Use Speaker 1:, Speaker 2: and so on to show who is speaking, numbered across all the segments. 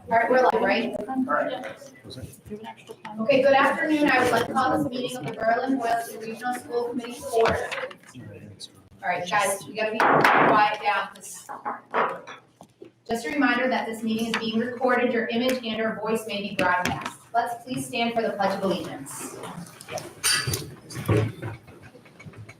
Speaker 1: All right, we're live, right? Okay, good afternoon. I would like to call this meeting of the Boylston Regional School Committee to order. All right, guys, we gotta be quiet down. Just a reminder that this meeting is being recorded. Your image and or voice may be broadcast. Let's please stand for the Pledge of Allegiance.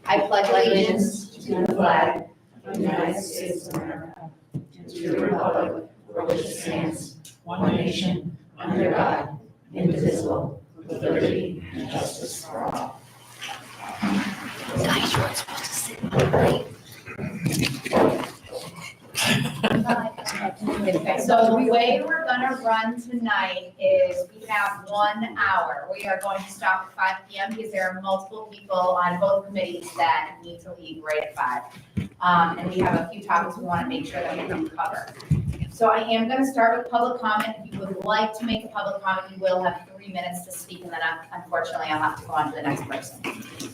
Speaker 1: I pledge allegiance to the flag of the United States of America and to the republic for which it stands, one nation, under God, indivisible, with liberty and justice for all. Guys, you're supposed to sit right. Okay, so the way we're gonna run tonight is we have 1 hour. We are going to stop at 5 p.m. because there are multiple people on both committees that need to leave right at 5. And we have a few topics we want to make sure that we can cover. So I am going to start with public comment. If you would like to make a public comment, you will have 3 minutes to speak, and then unfortunately I'll have to go on to the next person.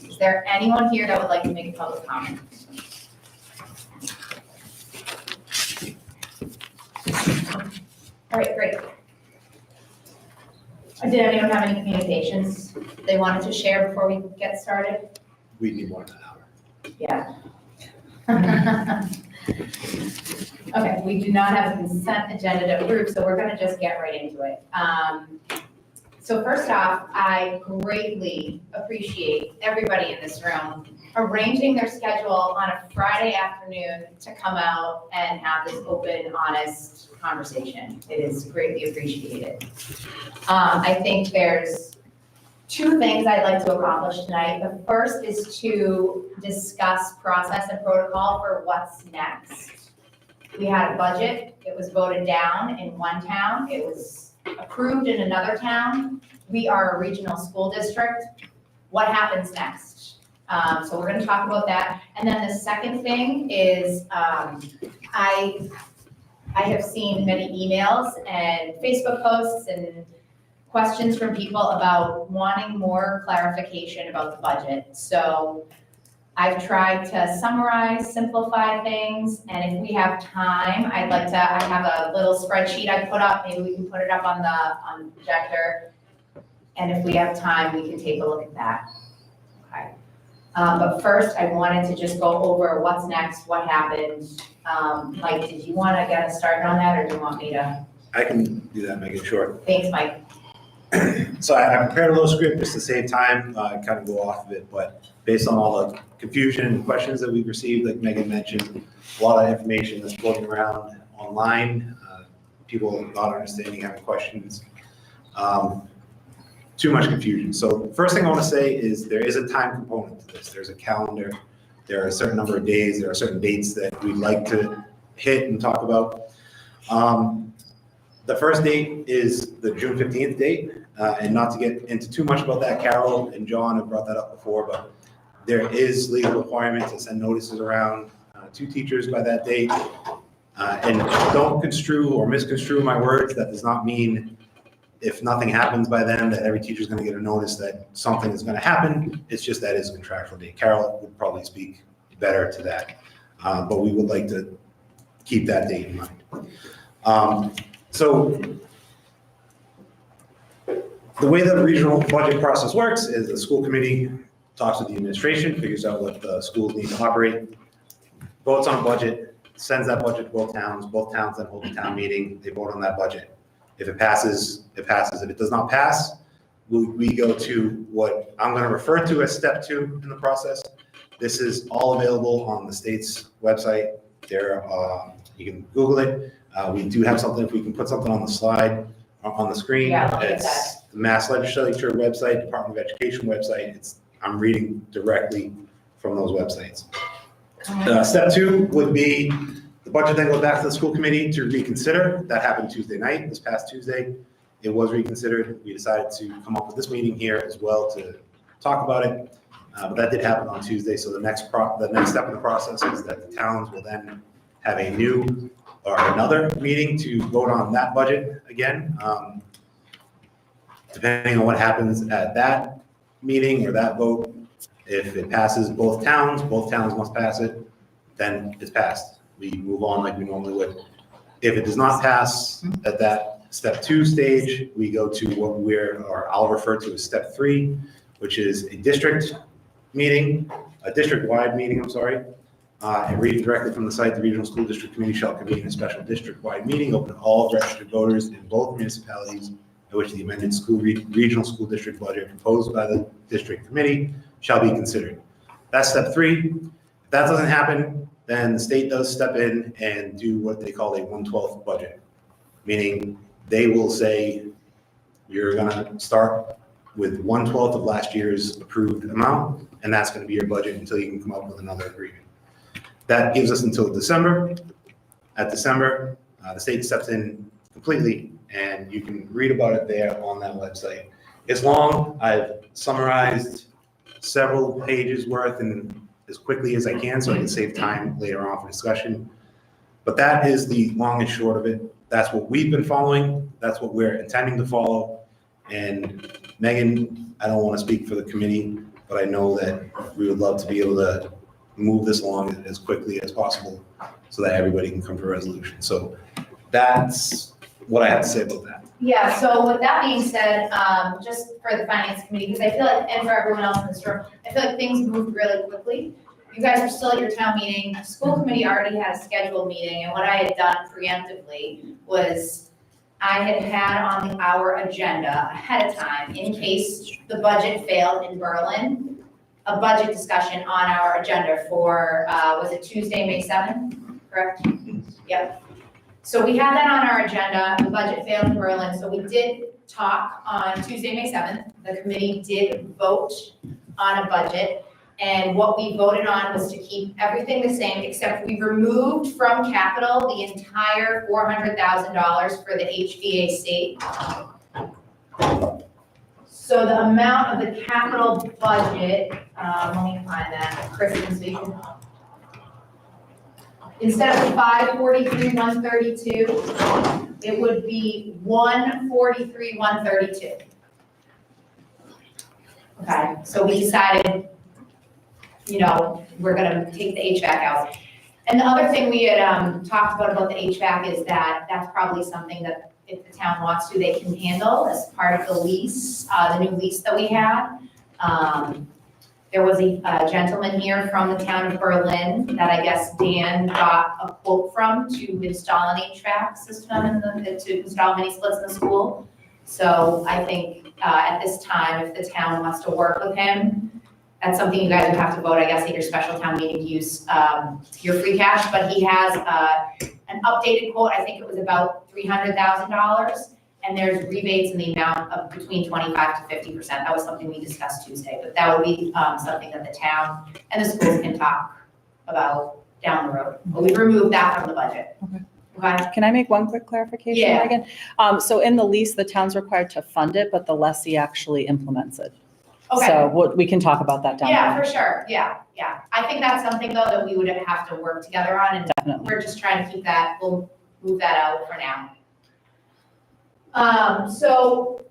Speaker 1: Is there anyone here that would like to make a public comment? All right, great. Did anyone have any communications they wanted to share before we get started?
Speaker 2: We need more than an hour.
Speaker 1: Yeah. Okay, we do not have a consent agenda to approve, so we're gonna just get right into it. So first off, I greatly appreciate everybody in this room arranging their schedule on a Friday afternoon to come out and have this open, honest conversation. It is greatly appreciated. I think there's 2 things I'd like to accomplish tonight. The first is to discuss process and protocol for what's next. We had a budget, it was voted down in one town, it was approved in another town. We are a regional school district. What happens next? So we're gonna talk about that. And then the second thing is, I have seen many emails and Facebook posts and questions from people about wanting more clarification about the budget. So I've tried to summarize, simplify things, and if we have time, I have a little spreadsheet I put up, maybe we can put it up on the projector. And if we have time, we can take a look at that. Okay. But first, I wanted to just go over what's next, what happened. Mike, did you want to get us started on that, or do you want me to?
Speaker 2: I can do that, make it short.
Speaker 1: Thanks, Mike.
Speaker 2: So I prepared a little script just to save time, kind of go off of it, but based on all the confusion and questions that we've received, like Megan mentioned, a lot of information that's floating around online, people not understanding, having questions, too much confusion. So first thing I want to say is there is a time component to this. There's a calendar. There are a certain number of days. There are certain dates that we'd like to hit and talk about. The first date is the June 15th date, and not to get into too much about that, Carol and John have brought that up before, but there is legal requirement to send notices around to teachers by that date. And don't construe or misconstrue my words. That does not mean if nothing happens by then that every teacher is going to get a notice that something is going to happen. It's just that is a contractual date. Carol would probably speak better to that, but we would like to keep that date in mind. So the way that the regional budget process works is the school committee talks with the administration, figures out what the schools need to operate, votes on a budget, sends that budget to both towns then hold a town meeting, they vote on that budget. If it passes, it passes. If it does not pass, we go to what I'm going to refer to as step 2 in the process. This is all available on the state's website. There, you can Google it. We do have something, if we can put something on the slide, on the screen.
Speaker 1: Yeah,
Speaker 2: it's the Mass Legislature website, Department of Education website. I'm reading directly from those websites. Step 2 would be the budget then goes back to the school committee to reconsider. That happened Tuesday night, this past Tuesday. It was reconsidered. We decided to come up with this meeting here as well to talk about it. But that did happen on Tuesday. So the next step in the process is that the towns will then have a new or another meeting to vote on that budget again. Depending on what happens at that meeting or that vote, if it passes both towns must pass it, then it's passed. We move on like we normally would. If it does not pass at that Step 2 stage, we go to I'll refer to as step 3, which is a district meeting, a district-wide meeting, I'm sorry. And reading directly from the site, the Regional School District Committee shall convene a special district-wide meeting open to all registered voters in both municipalities in which the amended regional school district budget proposed by the district committee shall be considered. That's step 3. If that doesn't happen, then the state does step in and do what they call a 1/12 budget, meaning they will say, you're gonna start with 1/12 of last year's approved amount, and that's gonna be your budget until you can come up with another agreement. That gives us until December. At December, the state steps in completely, and you can read about it there on that website. It's long. I've summarized several pages worth and as quickly as I can so I can save time later on for discussion. But that is the long and short of it. That's what we've been following. That's what we're intending to follow. And Megan, I don't want to speak for the committee, but I know that we would love to be able to move this along as quickly as possible so that everybody can come to a resolution. So that's what I have to say about that.
Speaker 1: Yeah, so with that being said, just for the finance committee, because I feel like, and for everyone else in this room, I feel like things moved really quickly. You guys are still at your town meeting. The school committee already had a scheduled meeting, and what I had done preemptively was I had on our agenda ahead of time, in case the budget failed in Berlin, a budget discussion on our agenda for, was it Tuesday, May 7th, correct? Yep. So we had that on our agenda, the budget failed in Berlin, so we did talk on Tuesday, May 7th. The committee did vote on a budget, and what we voted on was to keep everything the same, except we removed from capital the entire $400,000 for the HVAC. So the amount of the capital budget, let me find that, Kristen, so you can. Instead of 543,132, it would be 143,132. Okay, so we decided, we're gonna take the HVAC out. And the other thing we had talked about the HVAC is that that's probably something that if the town wants to, they can handle as part of the lease, the new lease that we had. There was a gentleman here from the town of Berlin that I guess Dan got a quote from to install an HVAC system to install mini splits in the school. So I think at this time, if the town wants to work with him, that's something you guys would have to vote, I guess, at your special town meeting to use your free cash. But he has an updated quote. I think it was about $300,000. And there's rebates in the amount of between 25 to 50%. That was something we discussed Tuesday, but that would be something that the town and the schools can talk about down the road. But we removed that from the budget. Okay.
Speaker 3: Can I make one quick clarification,
Speaker 1: Yeah.
Speaker 3: Megan? So in the lease, the town's required to fund it, but the lessee actually implements it.
Speaker 1: Okay.
Speaker 3: So we can talk about that down the
Speaker 1: Yeah,
Speaker 3: road.
Speaker 1: for sure. Yeah. I think that's something though that we would have to work together on, and
Speaker 3: Definitely.
Speaker 1: we're just trying to keep that, we'll move that out for now. So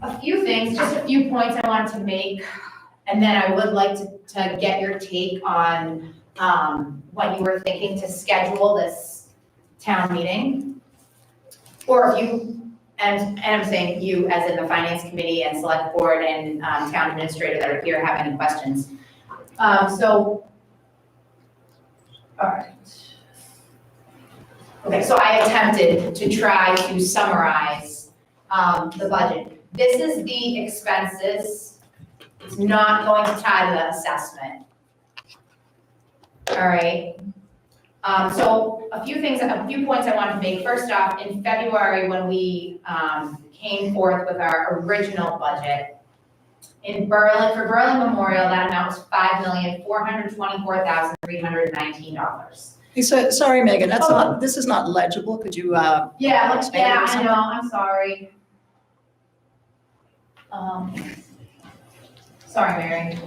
Speaker 1: a few things, just a few points I wanted to make, and then I would like to get your take on what you were thinking to schedule this town meeting. Or if you, and I'm saying you as in the finance committee and select board and town administrator that are here have any questions. All right. Okay, so I attempted to try to summarize the budget. This is the expenses. It's not going to tie to the assessment. All right. So a few points I wanted to make. First off, in February, when we came forth with our original budget, for Berlin Memorial, that amount was $5,424,319.
Speaker 4: Sorry, Megan, this is not legible. Could you,
Speaker 1: Yeah,
Speaker 4: expand it or
Speaker 1: I
Speaker 4: something?
Speaker 1: know, I'm sorry. Sorry, Mary.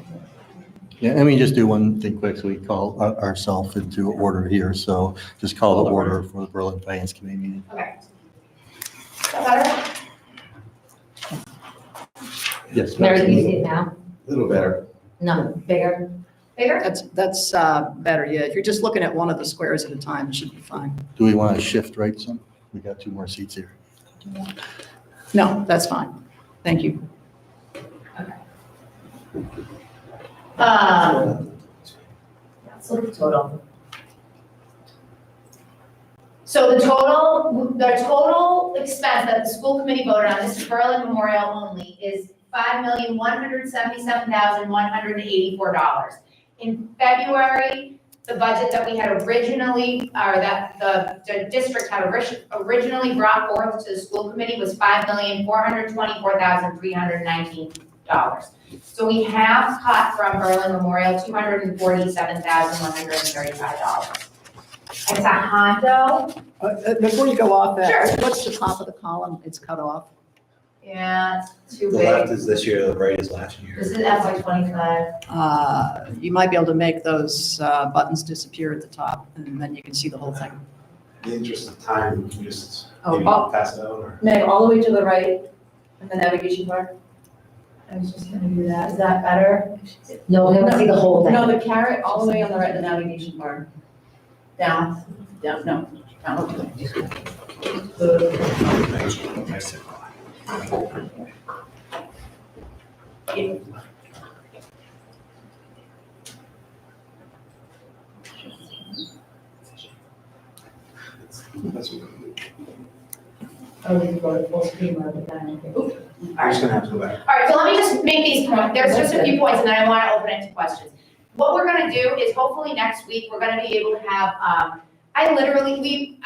Speaker 5: Yeah, let me just do one thing quick, so we call ourselves into order here, so just call the order for the Berlin Finance Committee meeting.
Speaker 1: Okay. Is that better?
Speaker 5: Yes.
Speaker 6: Mary, can you see it now?
Speaker 5: A little better.
Speaker 6: No, bigger?
Speaker 1: Bigger?
Speaker 4: That's better, yeah. If you're just looking at one of the squares at a time, it should be fine.
Speaker 5: Do we want to shift right some? We got two more seats here.
Speaker 4: No, that's fine. Thank you.
Speaker 1: Let's look at the total. So the total expense that the school committee voted on, this is Berlin Memorial only, is $5,177,184. In February, the budget that we had originally, or that the district had originally brought forth to the school committee was $5,424,319. So we have cut from Berlin Memorial $247,135. It's a Hondo.
Speaker 4: Before you go off that,
Speaker 1: Sure.
Speaker 4: what's the top of the column? It's cut off.
Speaker 1: Yeah, it's too
Speaker 2: The left
Speaker 1: big.
Speaker 2: is this year, the right is last year.
Speaker 1: This is FY '25.
Speaker 4: You might be able to make those buttons disappear at the top, and then you can see the whole thing.
Speaker 2: In the interest of time, can you just
Speaker 3: Oh,
Speaker 2: maybe
Speaker 3: oh.
Speaker 2: pass it out or?
Speaker 3: Meg, all the way to the right, in the navigation bar.
Speaker 1: I was just gonna do that. Is that better?
Speaker 6: No, we want to see the whole thing.
Speaker 3: No, the carrot all the way on the right, the navigation bar. Down, no, down.
Speaker 1: Oh, we can go to full screen mode with that. Okay.
Speaker 2: I'm just gonna have to go back.
Speaker 1: All right, so let me just make these points. There's just a few points and then I want to open it to questions. What we're gonna do is hopefully next week, we're gonna be able to have, I literally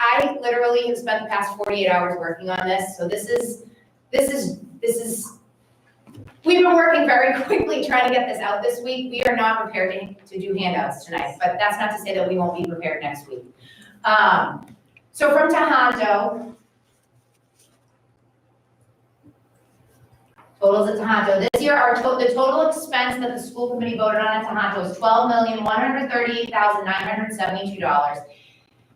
Speaker 1: have spent the past 48 hours working on this. So this is, we've been working very quickly trying to get this out this week. We are not prepared to do handouts tonight, but that's not to say that we won't be prepared next week. So from Tohoto, totals at Tohoto. This year, the total expense that the school committee voted on at Tohoto is $12,138,972.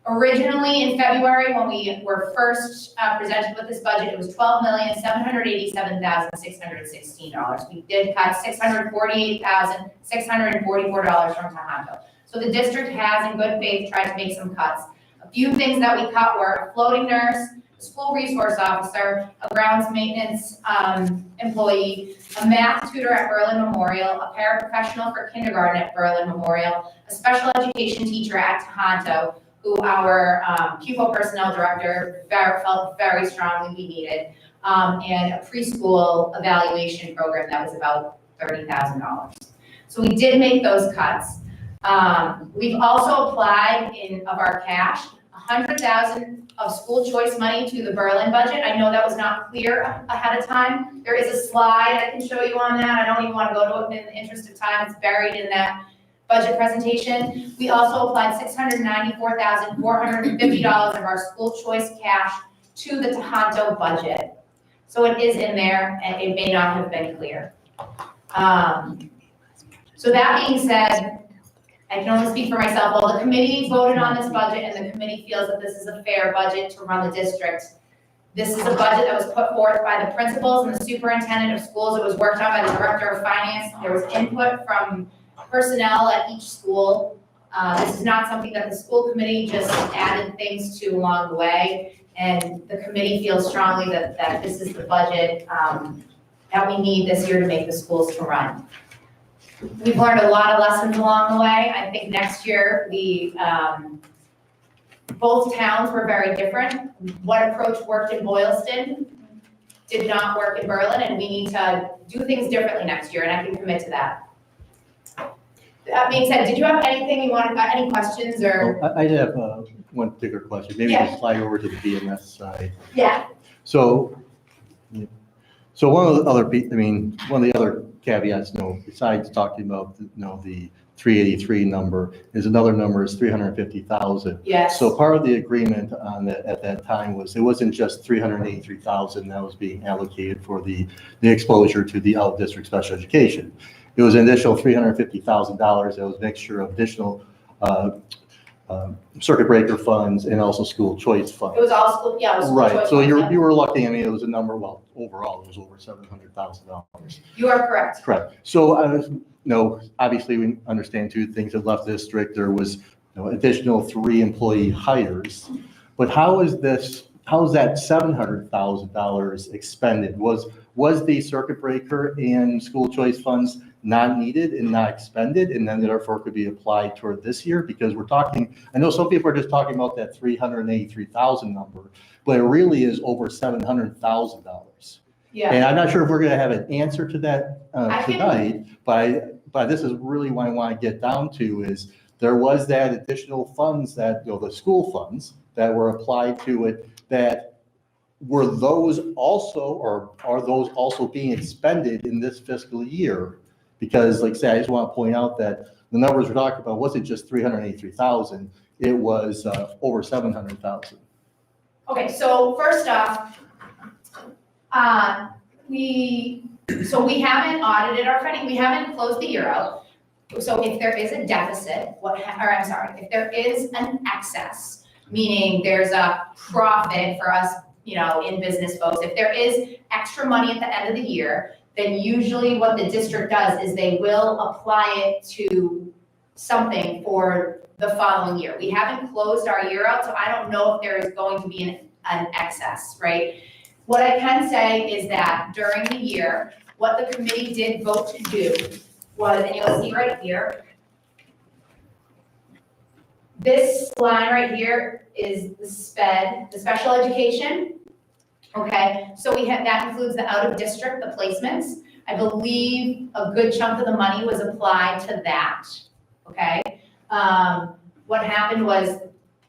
Speaker 1: Originally, in February, when we were first presented with this budget, it was $12,787,616. We did cut $648,644 from Tohoto. So the district has, in good faith, tried to make some cuts. A few things that we cut were a floating nurse, a school resource officer, a grounds maintenance employee, a math tutor at Berlin Memorial, a paraprofessional for kindergarten at Berlin Memorial, a special education teacher at Tohoto, who our pupil personnel director felt very strongly we needed, and a preschool evaluation program that was about $30,000. So we did make those cuts. We've also applied of our cash, $100,000 of school choice money to the Berlin budget. I know that was not clear ahead of time. There is a slide I can show you on that. I don't even want to go to it in the interest of time. It's buried in that budget presentation. We also applied $694,450 of our school choice cash to the Tohoto budget. So it is in there and it may not have been clear. So that being said, I can only speak for myself. Well, the committee voted on this budget and the committee feels that this is a fair budget to run the district. This is a budget that was put forth by the principals and the superintendent of schools. It was worked on by the director of finance. There was input from personnel at each school. This is not something that the school committee just added things to along the way. And the committee feels strongly that this is the budget that we need this year to make the schools to run. We've learned a lot of lessons along the way. I think next year, both towns were very different. What approach worked in Boylston did not work in Berlin, and we need to do things differently next year, and I can commit to that. That being said, did you have anything you wanted, any questions or?
Speaker 5: Oh, I did have one particular question. Maybe
Speaker 1: Yeah.
Speaker 5: just slide over to the BMS side.
Speaker 1: Yeah.
Speaker 5: So one of the other, one of the other caveats, besides talking about, the 383 number, is another number is 350,000.
Speaker 1: Yes.
Speaker 5: So part of the agreement on that at that time was it wasn't just 383,000 that was being allocated for the exposure to the out of district special education. It was an additional $350,000. That was a mixture of additional circuit breaker funds and also school choice funds.
Speaker 1: It was all school, yeah, it was school
Speaker 5: Right,
Speaker 1: choice
Speaker 5: so
Speaker 1: funds,
Speaker 5: you
Speaker 1: yeah.
Speaker 5: were looking, it was a number, well, overall, it was over $700,000.
Speaker 1: You are correct.
Speaker 5: Correct. So, obviously, we understand two things that left the district. There was, additional 3 employee hires. But how is this how's that $700,000 expended? Was the circuit breaker and school choice funds not needed and not expended, and then therefore could be applied toward this year? Because we're talking, I know some people are just talking about that 383,000 number, but it really is over $700,000.
Speaker 1: Yeah,
Speaker 5: And I'm not sure if we're gonna have an answer to that
Speaker 1: I can-
Speaker 5: tonight, but this is really what I want to get down to is there was that additional funds that, the school funds that were applied to it, that were those also, or are those also being expended in this fiscal year? Because like I said, I just want to point out that the numbers we're talking about wasn't just 383,000, it was over 700,000.
Speaker 1: okay, so first off, we haven't audited our funding, we haven't closed the year out. So if there is a deficit, if there is an excess, meaning there's a profit for us, in business folks, if there is extra money at the end of the year, then usually what the district does is they will apply it to something for the following year. We haven't closed our year out, so I don't know if there is going to be an excess, right? What I can say is that during the year, what the committee did vote to do was, and you'll see right here, this line right here is the special education. Okay, so that includes the out of district, the placements. I believe a good chunk of the money was applied to that, okay? What happened was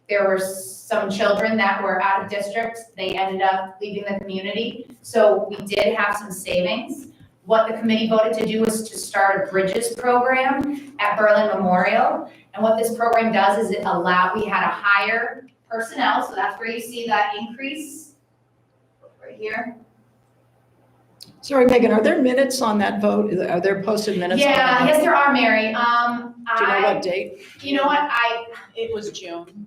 Speaker 1: there were some children that were out of district, they ended up leaving the community. So we did have some savings. What the committee voted to do was to start a Bridges program at Berlin Memorial. And what this program does is we had a higher personnel, so that's where you see that increase, right here.
Speaker 4: Sorry, Megan, are there minutes on that vote? Are there posted minutes? on that
Speaker 1: Yeah,
Speaker 4: vote?
Speaker 1: yes, there are, Mary.
Speaker 4: Do you know what date?
Speaker 1: You know what,
Speaker 3: It was June.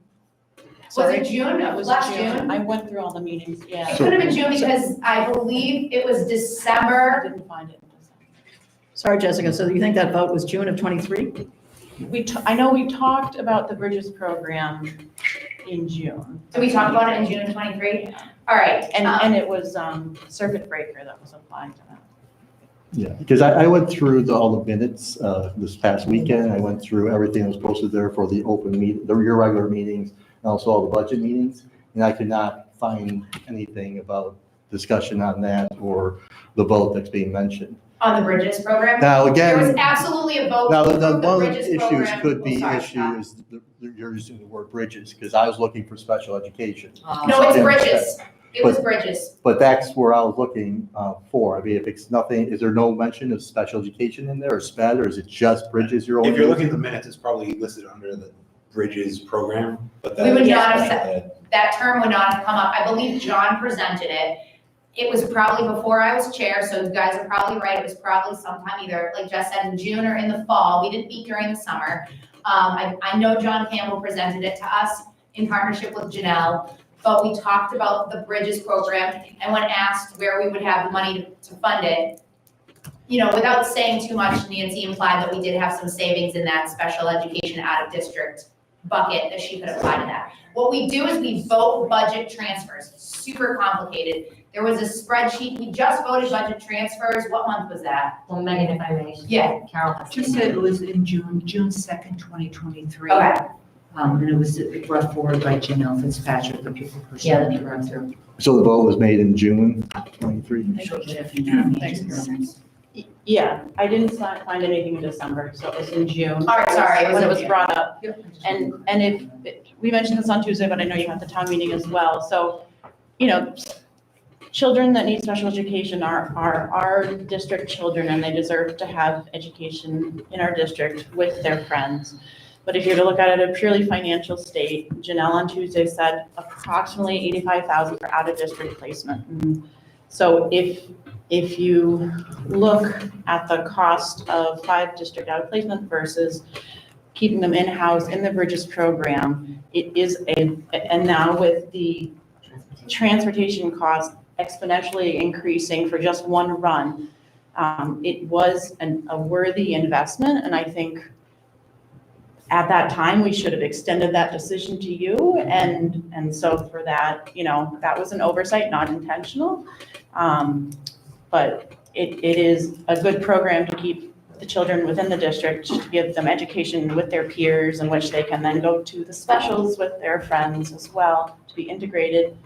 Speaker 1: was it June,
Speaker 3: It was
Speaker 1: last June?
Speaker 3: I went through all the meetings, yeah.
Speaker 1: It could have been June because I believe it was
Speaker 3: I
Speaker 1: December.
Speaker 3: didn't find it in December.
Speaker 4: Sorry, Jessica, so you think that vote was June of '23?
Speaker 3: I know we talked about the Bridges program in June.
Speaker 1: So we talked about it in June of '23? All right.
Speaker 3: And it was circuit breaker that was applied to that.
Speaker 5: Yeah, because I went through all the minutes this past weekend. I went through everything that was posted there for the open meet, your regular meetings, and also all the budget meetings. And I could not find anything about discussion on that or the vote that's being mentioned.
Speaker 1: On the Bridges program?
Speaker 5: Now,
Speaker 1: There was
Speaker 5: again,
Speaker 1: absolutely a vote
Speaker 5: now,
Speaker 1: to
Speaker 5: one
Speaker 1: approve
Speaker 5: of
Speaker 1: the
Speaker 5: the
Speaker 1: Bridges
Speaker 5: issues
Speaker 1: program.
Speaker 5: could be
Speaker 1: Oh, sorry, Scott.
Speaker 5: issues, you're using the word bridges, because I was looking for special education.
Speaker 1: No, it's
Speaker 5: Yeah.
Speaker 1: Bridges. It was Bridges.
Speaker 5: But that's where I was looking for. I mean, if it's nothing, is there no mention of special education in there or SPED, or is it just bridges you're only?
Speaker 2: If you're looking at the minutes, it's probably listed under the Bridges program, but that.
Speaker 1: We would not have
Speaker 2: said.
Speaker 1: That term would not have come up. I believe John presented it. It was probably before I was chair, so you guys are probably right. It was probably sometime either, like Jess said, in June or in the fall. We didn't meet during the summer. I know John Campbell presented it to us in partnership with Janelle, but we talked about the Bridges program, and when asked where we would have the money to fund it, without saying too much, Nancy implied that we did have some savings in that special education out of district bucket that she could apply to that. What we do is we vote budget transfers, super complicated. There was a spreadsheet, we just voted budget transfers, what month was that?
Speaker 6: Well, Megan, if I may.
Speaker 1: Yeah.
Speaker 6: Carol has.
Speaker 7: She said it was in June 2nd, 2023.
Speaker 1: Okay,
Speaker 7: And it was brought forward by Janelle Fitzpatrick, the pupil
Speaker 6: Yeah,
Speaker 7: person.
Speaker 6: the director.
Speaker 5: So the vote was made in June 23?
Speaker 7: Thanks.
Speaker 3: Yeah, I didn't find anything in December, so it was in June.
Speaker 1: all right, sorry.
Speaker 3: When it
Speaker 1: in
Speaker 3: was
Speaker 1: June.
Speaker 3: brought up. And we mentioned this on Tuesday, but I know you have the town meeting as well. So, children that need special education are our district children, and they deserve to have education in our district with their friends. But if you're to look at it a purely financial state, Janelle on Tuesday said approximately $85,000 for out of district placement. And so if you look at the cost of 5 district out of placement versus keeping them in-house in the Bridges program, it is and now with the transportation cost exponentially increasing for just one run, it was a worthy investment. And I think at that time, we should have extended that decision to you. And so for that, that was an oversight, not intentional. But it is a good program to keep the children within the district, to give them education with their peers in which they can then go to the specials with their friends as well, to be integrated.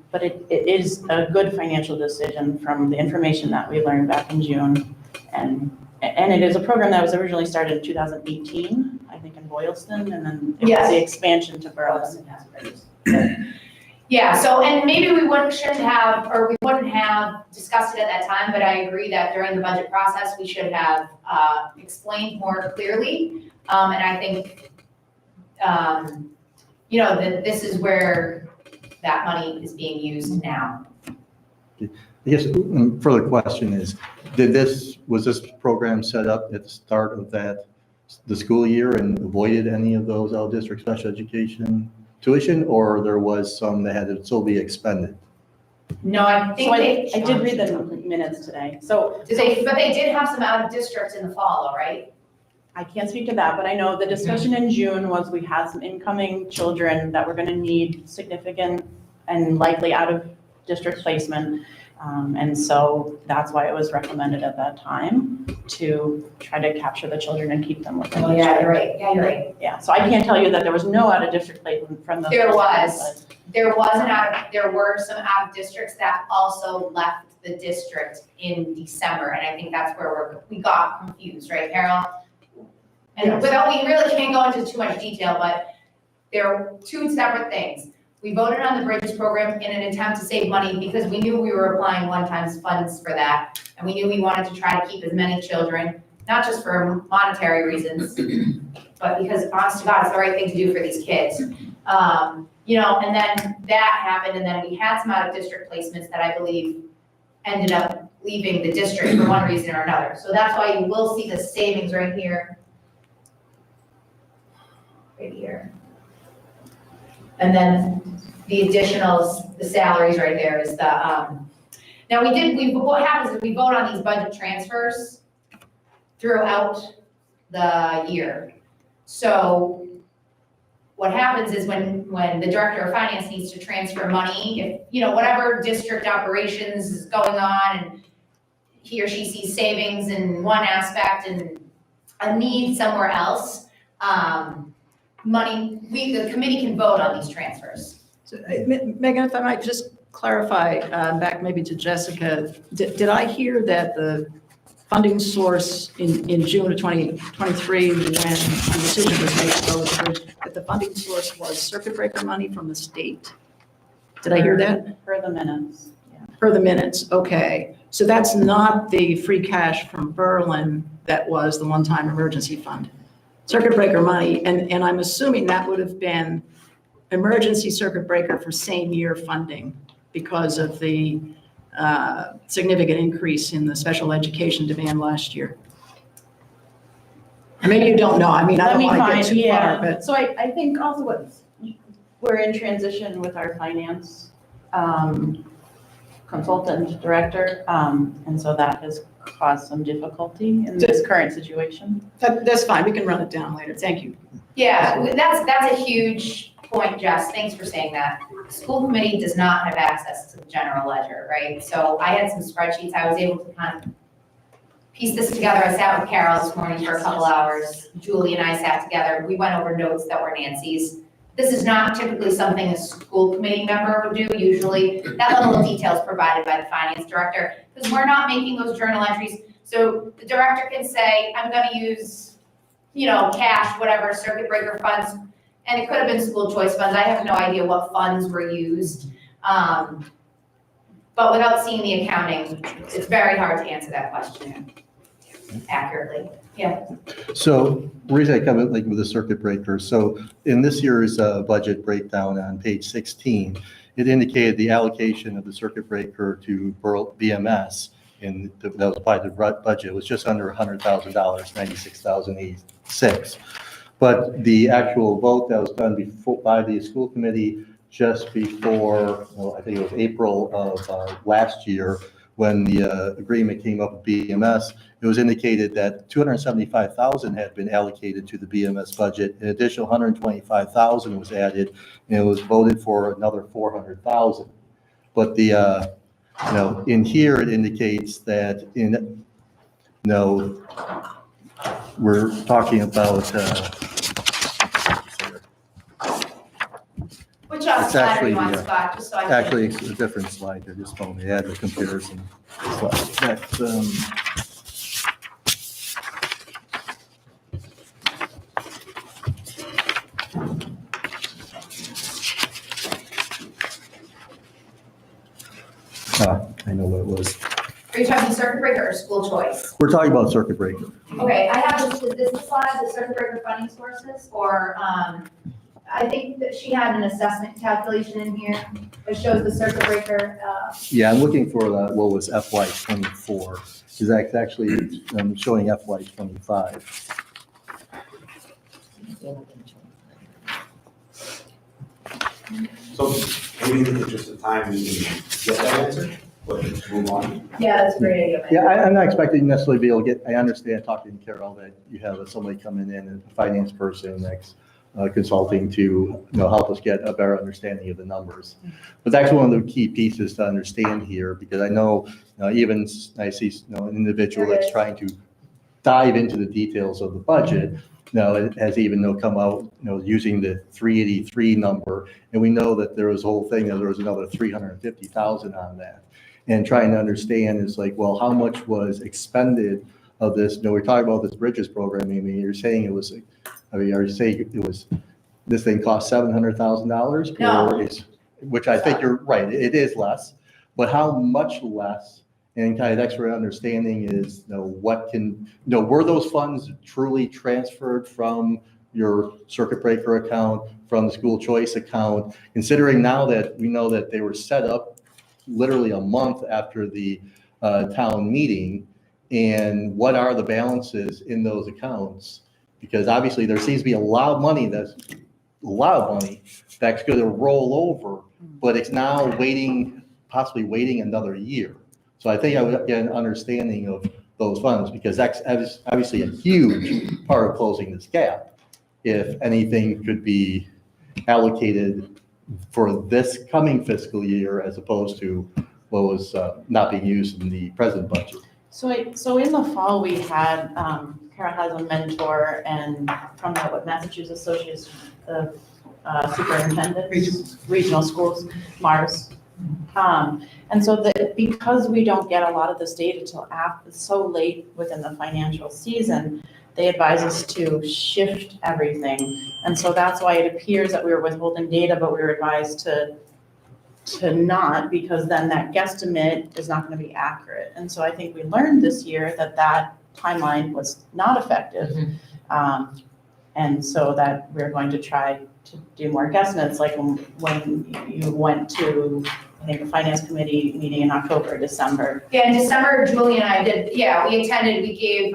Speaker 3: But it is a good financial decision from the information that we learned back in June. And it is a program that was originally started in 2018, I think in Boylston, and then it was the expansion to Boylston.
Speaker 1: Yeah, so, and maybe we wouldn't have discussed it at that time, but I agree that during the budget process, we should have explained more clearly. And I think, that this is where that money is being used now.
Speaker 5: I guess further question is, was this program set up at the start of the school year and avoided any of those out-of-district special education tuition, or there was some that had to still be expended?
Speaker 1: No, I think
Speaker 3: I did read the minutes today. So
Speaker 1: but they did have some out of districts in the fall, though, right?
Speaker 3: I can't speak to that, but I know the discussion in June was we had some incoming children that were going to need significant and likely out of district placement. And so that's why it was recommended at that time to try to capture the children and keep them within.
Speaker 1: Oh, yeah, you're right. Yeah, you're right.
Speaker 3: Yeah, so I can't tell you that there was no out of district placement from the.
Speaker 1: There were some out of districts that also left the district in December, and I think that's where we got confused, right, Carol? And we really can't go into too much detail, but there are two separate things. We voted on the Bridges program in an attempt to save money because we knew we were applying one-time funds for that, and we knew we wanted to try to keep as many children, not just for monetary reasons, but because honest to God, it's the right thing to do for these kids. And then that happened, and then we had some out-of-district placements that I believe ended up leaving the district for one reason or another. So that's why you will see the savings right here. Right here. And then the additionals, the salaries right there is the, what happens is we vote on these budget transfers throughout the year. So what happens is when the director of finance needs to transfer money, if, whatever district operations is going on and he or she sees savings in one aspect and a need somewhere else, the committee can vote on these transfers.
Speaker 4: So, Megan, if I might just clarify, back maybe to Jessica, did I hear that the funding source in June of 2023, when the decision was made to go with the bridge, that the funding source was circuit breaker money from the state? Did I hear that?
Speaker 3: Per the minutes. Yeah.
Speaker 4: Per the minutes, okay. So that's not the free cash from Berlin that was the one-time emergency fund. Circuit breaker money, and I'm assuming that would have been emergency circuit breaker for same year funding because of the significant increase in the special education demand last year. Maybe you don't know, I mean, I don't want to get too far, but.
Speaker 3: So I think also we're in transition with our finance consultant director, and so that has caused some difficulty in this current situation.
Speaker 4: That's fine, we can run it down later, thank you.
Speaker 1: Yeah, that's a huge point, Jess, thanks for saying that. The school committee does not have access to the general ledger, right? So I had some spreadsheets, I was able to kind of piece this together. I sat with Carol this morning for a couple hours. Julie and I sat together, we went over notes that were Nancy's. This is not typically something a school committee member would do. Usually that level of detail is provided by the finance director because we're not making those journal entries. So the director can say, I'm going to use, cash, whatever, circuit breaker funds, and it could have been school choice funds. I have no idea what funds were used. But without seeing the accounting, it's very hard to answer that question accurately. Yeah.
Speaker 5: So the reason I come in with the circuit breaker, so in this year's budget breakdown on page 16, it indicated the allocation of the circuit breaker to BMS, and that was applied to the budget, was just under $100,000, $96,086. But the actual vote that was done by the school committee just before, I think it was April of last year, when the agreement came up with BMS, it was indicated that 275,000 had been allocated to the BMS budget. An additional 125,000 was added, and it was voted for another 400,000. But the, in here, it indicates that we're talking about,
Speaker 1: Which
Speaker 5: It's
Speaker 1: slide are
Speaker 5: actually
Speaker 1: you on,
Speaker 5: the,
Speaker 1: Scott, just so I can.
Speaker 5: actually, it's a different slide, I just found it, had the comparison slide. That's, I know what it was.
Speaker 1: Are you talking circuit breaker or school choice?
Speaker 5: We're talking about circuit breaker.
Speaker 1: Okay, I have this, is this the slide, the circuit breaker funding sources, or, I think that she had an assessment calculation in here that shows the circuit breaker,
Speaker 5: Yeah, I'm looking for what was FY '24, because that's actually showing FY '25.
Speaker 2: So maybe in the interest of time, we can get that answer, but let's move on.
Speaker 1: yeah, that's a great idea.
Speaker 5: Yeah, I'm not expecting necessarily to be able to get, I understand talking to Carol that you have somebody coming in, a finance person that's consulting to, help us get a better understanding of the numbers. But that's one of the key pieces to understand here, because I know, even I see, an individual that's trying to dive into the details of the budget. It has even come out, using the 383 number, and we know that there was a whole thing, that there was another 350,000 on that. And trying to understand is like, well, how much was expended of this? We're talking about this bridges program. I mean, you're saying it was, are you saying it was, this thing cost $700,000?
Speaker 1: No.
Speaker 5: Or which I think you're right, it is less, but how much less? And kind of extra understanding is, what can, were those funds truly transferred from your circuit breaker account, from the school choice account, considering now that we know that they were set up literally a month after the town meeting, and what are the balances in those accounts? Because obviously there seems to be a lot of money that's going to roll over, but it's now possibly waiting another year. So I think I would get an understanding of those funds, because that's obviously a huge part of closing this gap. If anything could be allocated for this coming fiscal year, as opposed to what was not being used in the present budget.
Speaker 3: So in the fall, we had, Kara has a mentor and from the Massachusetts Association of Superintendents, Regional Schools, Mars. And so because we don't get a lot of this data till so late within the financial season, they advise us to shift everything. And so that's why it appears that we were withholding data, but we were advised to not, because then that guesstimate is not going to be accurate. And so I think we learned this year that timeline was not effective. And so that we're going to try to do more guesstimates, like when you went to, I think, the finance committee meeting in October, December.
Speaker 1: Yeah, in December, Julie and I did, we attended, we gave,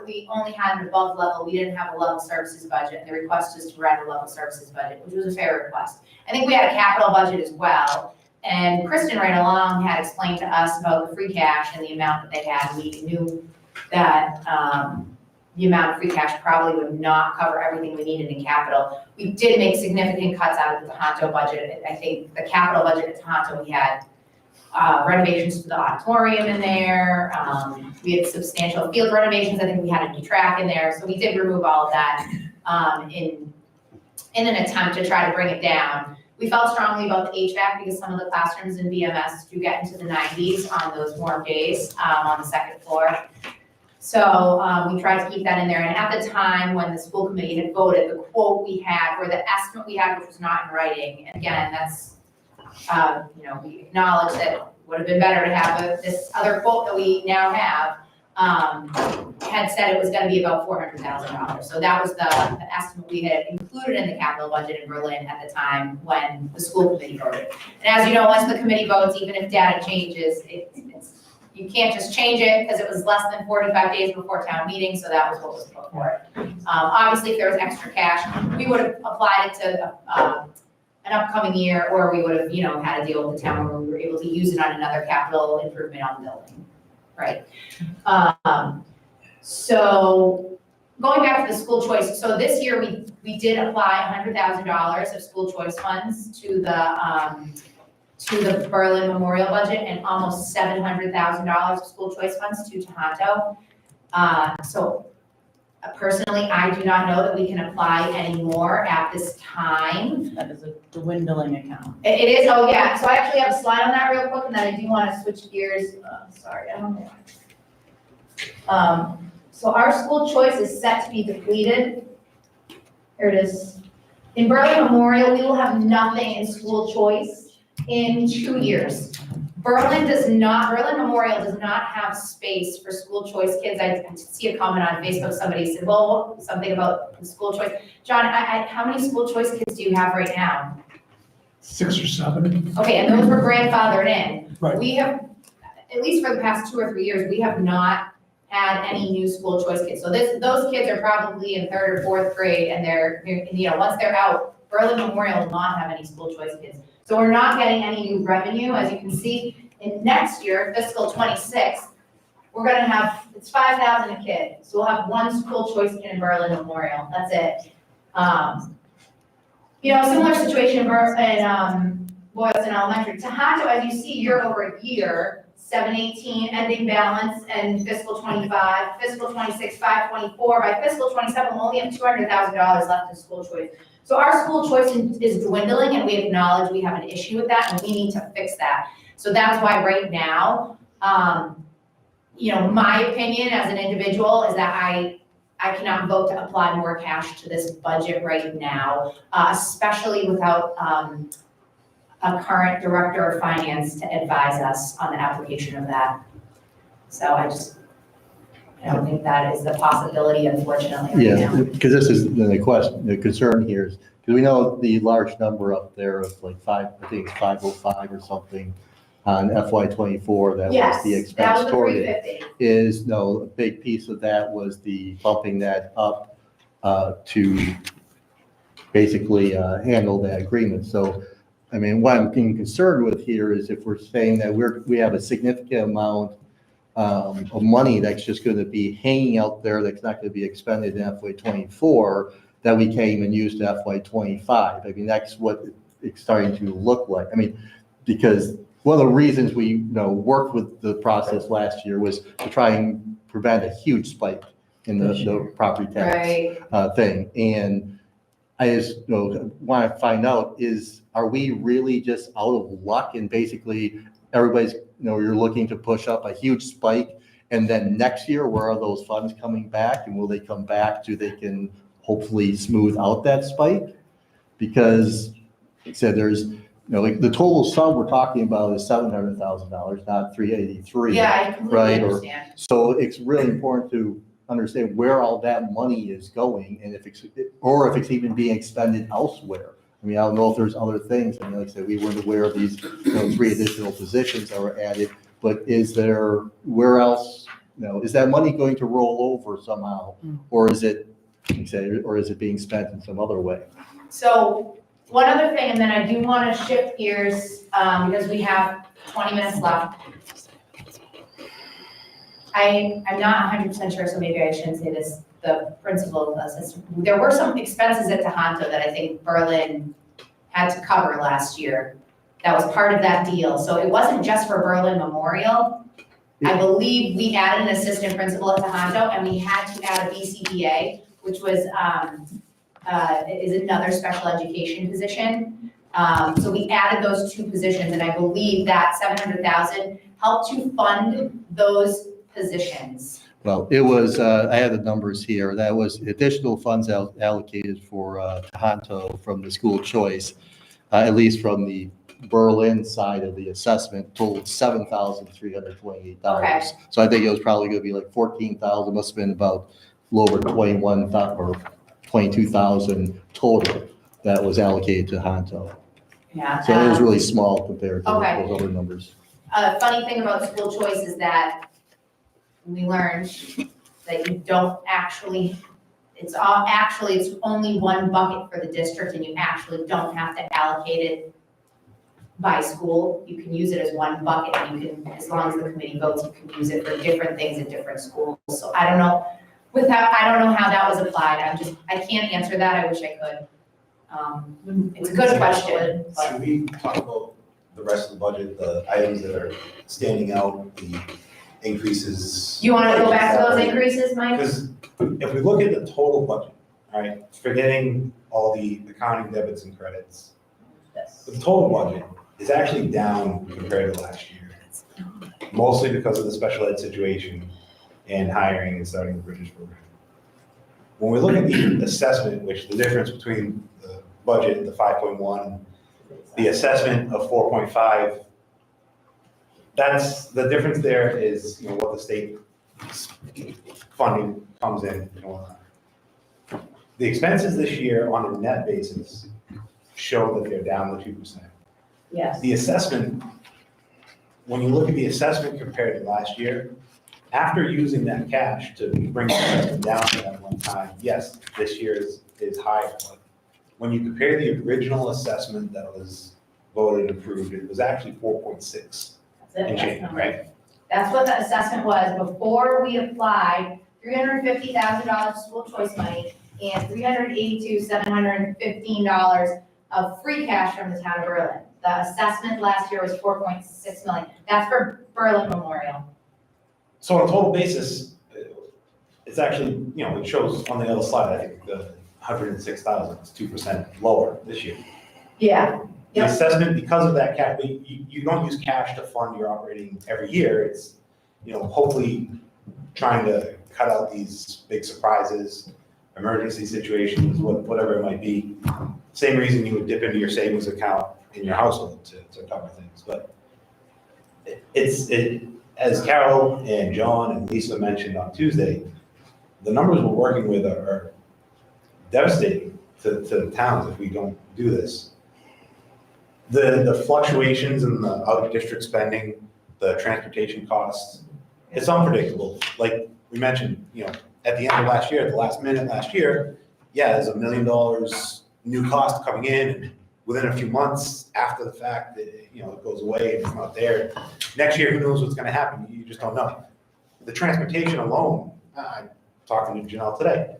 Speaker 1: we only had an above level, we didn't have a level services budget, and the request is to write a level services budget, which was a fair request. I think we had a capital budget as well, and Kristen right along had explained to us about the free cash and the amount that they had. We knew that the amount of free cash probably would not cover everything we needed in capital. We did make significant cuts out of the Tohoto budget. I think the capital budget at Tohoto, we had renovations to the auditorium in there. We had substantial field renovations. I think we had a new track in there. So we did remove all of that in an attempt to try to bring it down. We felt strongly about the HVAC because some of the classrooms in BMS do get into the 90s on those warm days on the second floor. So we tried to keep that in there. And at the time when the school committee had voted, the quote we had, or the estimate we had, which was not in writing, and again, that's, we acknowledge that it would have been better to have this other quote that we now have, had said it was going to be about $400,000. So that was the estimate we had included in the capital budget in Berlin at the time when the school committee voted. And as you know, once the committee votes, even if data changes, you can't just change it because it was less than 45 days before town meeting, so that was what was put for it. Obviously, if there was extra cash, we would have applied it to an upcoming year, or we would have, had a deal with the town where we were able to use it on another capital improvement on the building, right? So going back to the school choice, so this year we did apply $100,000 of school choice funds to the Berlin Memorial budget and almost $700,000 of school choice funds to Tohoto. So personally, I do not know that we can apply any more at this time.
Speaker 3: That is a dwindling account.
Speaker 1: It is, oh yeah, so I actually have a slide on that real quick, and then I do want to switch gears, sorry, I don't know. So our school choice is set to be depleted. Here it is. In Berlin Memorial, we will have nothing in school choice in 2 years. Berlin Memorial does not have space for school choice kids. I see a comment on Facebook, somebody said, well, something about the school choice. John, how many school choice kids do you have right now?
Speaker 8: 6 or 7.
Speaker 1: Okay, and those were grandfathered in.
Speaker 8: Right.
Speaker 1: We have, at least for the past 2 or 3 years, we have not had any new school choice kids. So those kids are probably in 3rd or 4th grade, and they're, once they're out, Berlin Memorial will not have any school choice kids. So we're not getting any new revenue. As you can see, in next year, fiscal 26, we're gonna have, it's 5,000 a kid. So we'll have 1 school choice kid in Berlin Memorial, that's it. Similar situation in Boylston Elementary. Tohoto, as you see, year over year, 718 ending balance, and fiscal 25, fiscal 26, 524. By fiscal 27, we'll only have $200,000 left in school choice. So our school choice is dwindling, and we acknowledge we have an issue with that, and we need to fix that. So that's why right now, my opinion as an individual is that I cannot vote to apply more cash to this budget right now, especially without a current director of finance to advise us on the application of that. So I don't think that is the possibility, unfortunately, right now.
Speaker 5: Yeah, because this is the question, the concern here is, because we know the large number up there of like 505 or something on FY '24, that was the
Speaker 1: Yes, that
Speaker 5: expense
Speaker 1: was the
Speaker 5: toward it.
Speaker 1: 350.
Speaker 5: A big piece of that was the bumping that up to basically handle that agreement. So, I mean, what I'm being concerned with here is if we're saying that we have a significant amount of money that's just going to be hanging out there that's not going to be expended in FY '24 that we can't even use to FY '25. I mean, that's what it's starting to look like. I mean, because one of the reasons we worked with the process last year was to try and prevent a huge spike in the property tax thing. And I just want to find out are we really just out of luck, and basically everybody's, you're looking to push up a huge spike, and then next year, where are those funds coming back, and will they come back so they can hopefully smooth out that spike? Because like I said, there's, like the total sum we're talking about is $700,000, not 383.
Speaker 1: Yeah, I completely
Speaker 5: right?
Speaker 1: understand.
Speaker 5: So it's really important to understand where all that money is going, and if it's even being expended elsewhere. I mean, I don't know if there's other things. I mean, like I said, we weren't aware of these 3 additional positions that were added, but where else, is that money going to roll over somehow? Or is it, being spent in some other way?
Speaker 1: So one other thing, and then I do want to shift gears because we have 20 minutes left. I'm not 100% sure, so maybe I shouldn't say this. The principal of the system, there were some expenses at Tohoto that I think Berlin had to cover last year. That was part of that deal. So it wasn't just for Berlin Memorial. I believe we added an assistant principal at Tohoto, and we had to add a BCBA, which was is another special education position. So we added those 2 positions, and I believe that $700,000 helped to fund those positions.
Speaker 5: Well, it was, I had the numbers here. That was additional funds allocated for Tohoto from the school choice, at least from the Berlin side of the assessment, totaled $7,328.
Speaker 1: Okay.
Speaker 5: So I think it was probably going to be like 14,000. Must have been about a little over 21,000 or 22,000 total that was allocated to Tohoto.
Speaker 1: Yeah.
Speaker 5: So it was really small compared to
Speaker 1: Okay.
Speaker 5: those other numbers.
Speaker 1: Funny thing about school choice is that we learned that you don't actually, It's all, actually, it's only one bucket for the district and you actually don't have to allocate it by school. You can use it as one bucket and you can, as long as the committee votes, you can use it for different things at different schools. So I don't know, I don't know how that was applied. I can't answer that. I wish I could. It's a good question, but
Speaker 2: Should we talk about the rest of the budget, the items that are standing out, the increases?
Speaker 1: you want to go back to those increases, Mike?
Speaker 2: Because if we look at the total budget, all right, forgetting all the accounting debits and credits, the total budget is actually down compared to last year. Mostly because of the special ed situation and hiring and starting the British program. When we look at the assessment, which the difference between the budget, the 5.1, the assessment of 4.5, that's, the difference there is, you know, what the state funding comes in and whatnot. The expenses this year on a net basis show that they're down to 2%.
Speaker 1: Yes.
Speaker 2: The assessment, when you look at the assessment compared to last year, after using that cash to bring the assessment down to that one time, yes, this year is higher. But when you compare the original assessment that was voted and approved, it was actually 4.6 and change, right?
Speaker 1: That's what the assessment was before we applied $350,000 school choice money and $382,715 of free cash from the town of Berlin. The assessment last year was 4.6 million. That's for Berlin Memorial.
Speaker 2: So on a total basis, it's actually, you know, it shows on the other slide, I think the 106,000 is 2% lower this year.
Speaker 1: Yeah.
Speaker 2: The
Speaker 1: Yep.
Speaker 2: assessment, because of that cash, you don't use cash to fund your operating every year. It's, you know, hopefully trying to cut out these big surprises, emergency situations, whatever it might be. Same reason you would dip into your savings account in your household to cover things. But as Carol and John and Lisa mentioned on Tuesday, the numbers we're working with are devastating to towns if we don't do this. The fluctuations in the out-of-district spending, the transportation costs, it's unpredictable. Like we mentioned, you know, at the end of last year, at the last minute last year, yeah, there's $1 million new cost coming in, and within a few months after the fact, you know, it goes away and it's not there. Next year, who knows what's gonna happen? You just don't know. The transportation alone, I'm talking to Janelle today.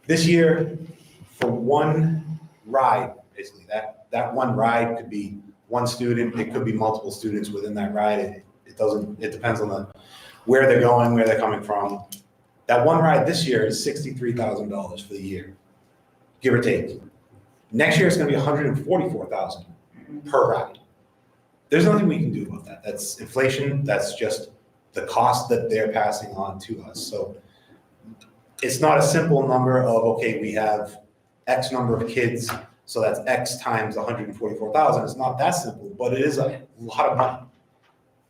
Speaker 2: This year, for one ride, basically, that one ride could be one student, it could be multiple students within that ride. It depends on where they're going, where they're coming from. That one ride this year is $63,000 for the year, give or take. Next year, it's gonna be $144,000 per ride. There's nothing we can do about that. That's inflation, that's just the cost that they're passing on to us. So it's not a simple number of, okay, we have X number of kids, so that's X times 144,000. It's not that simple, but it is a lot of money.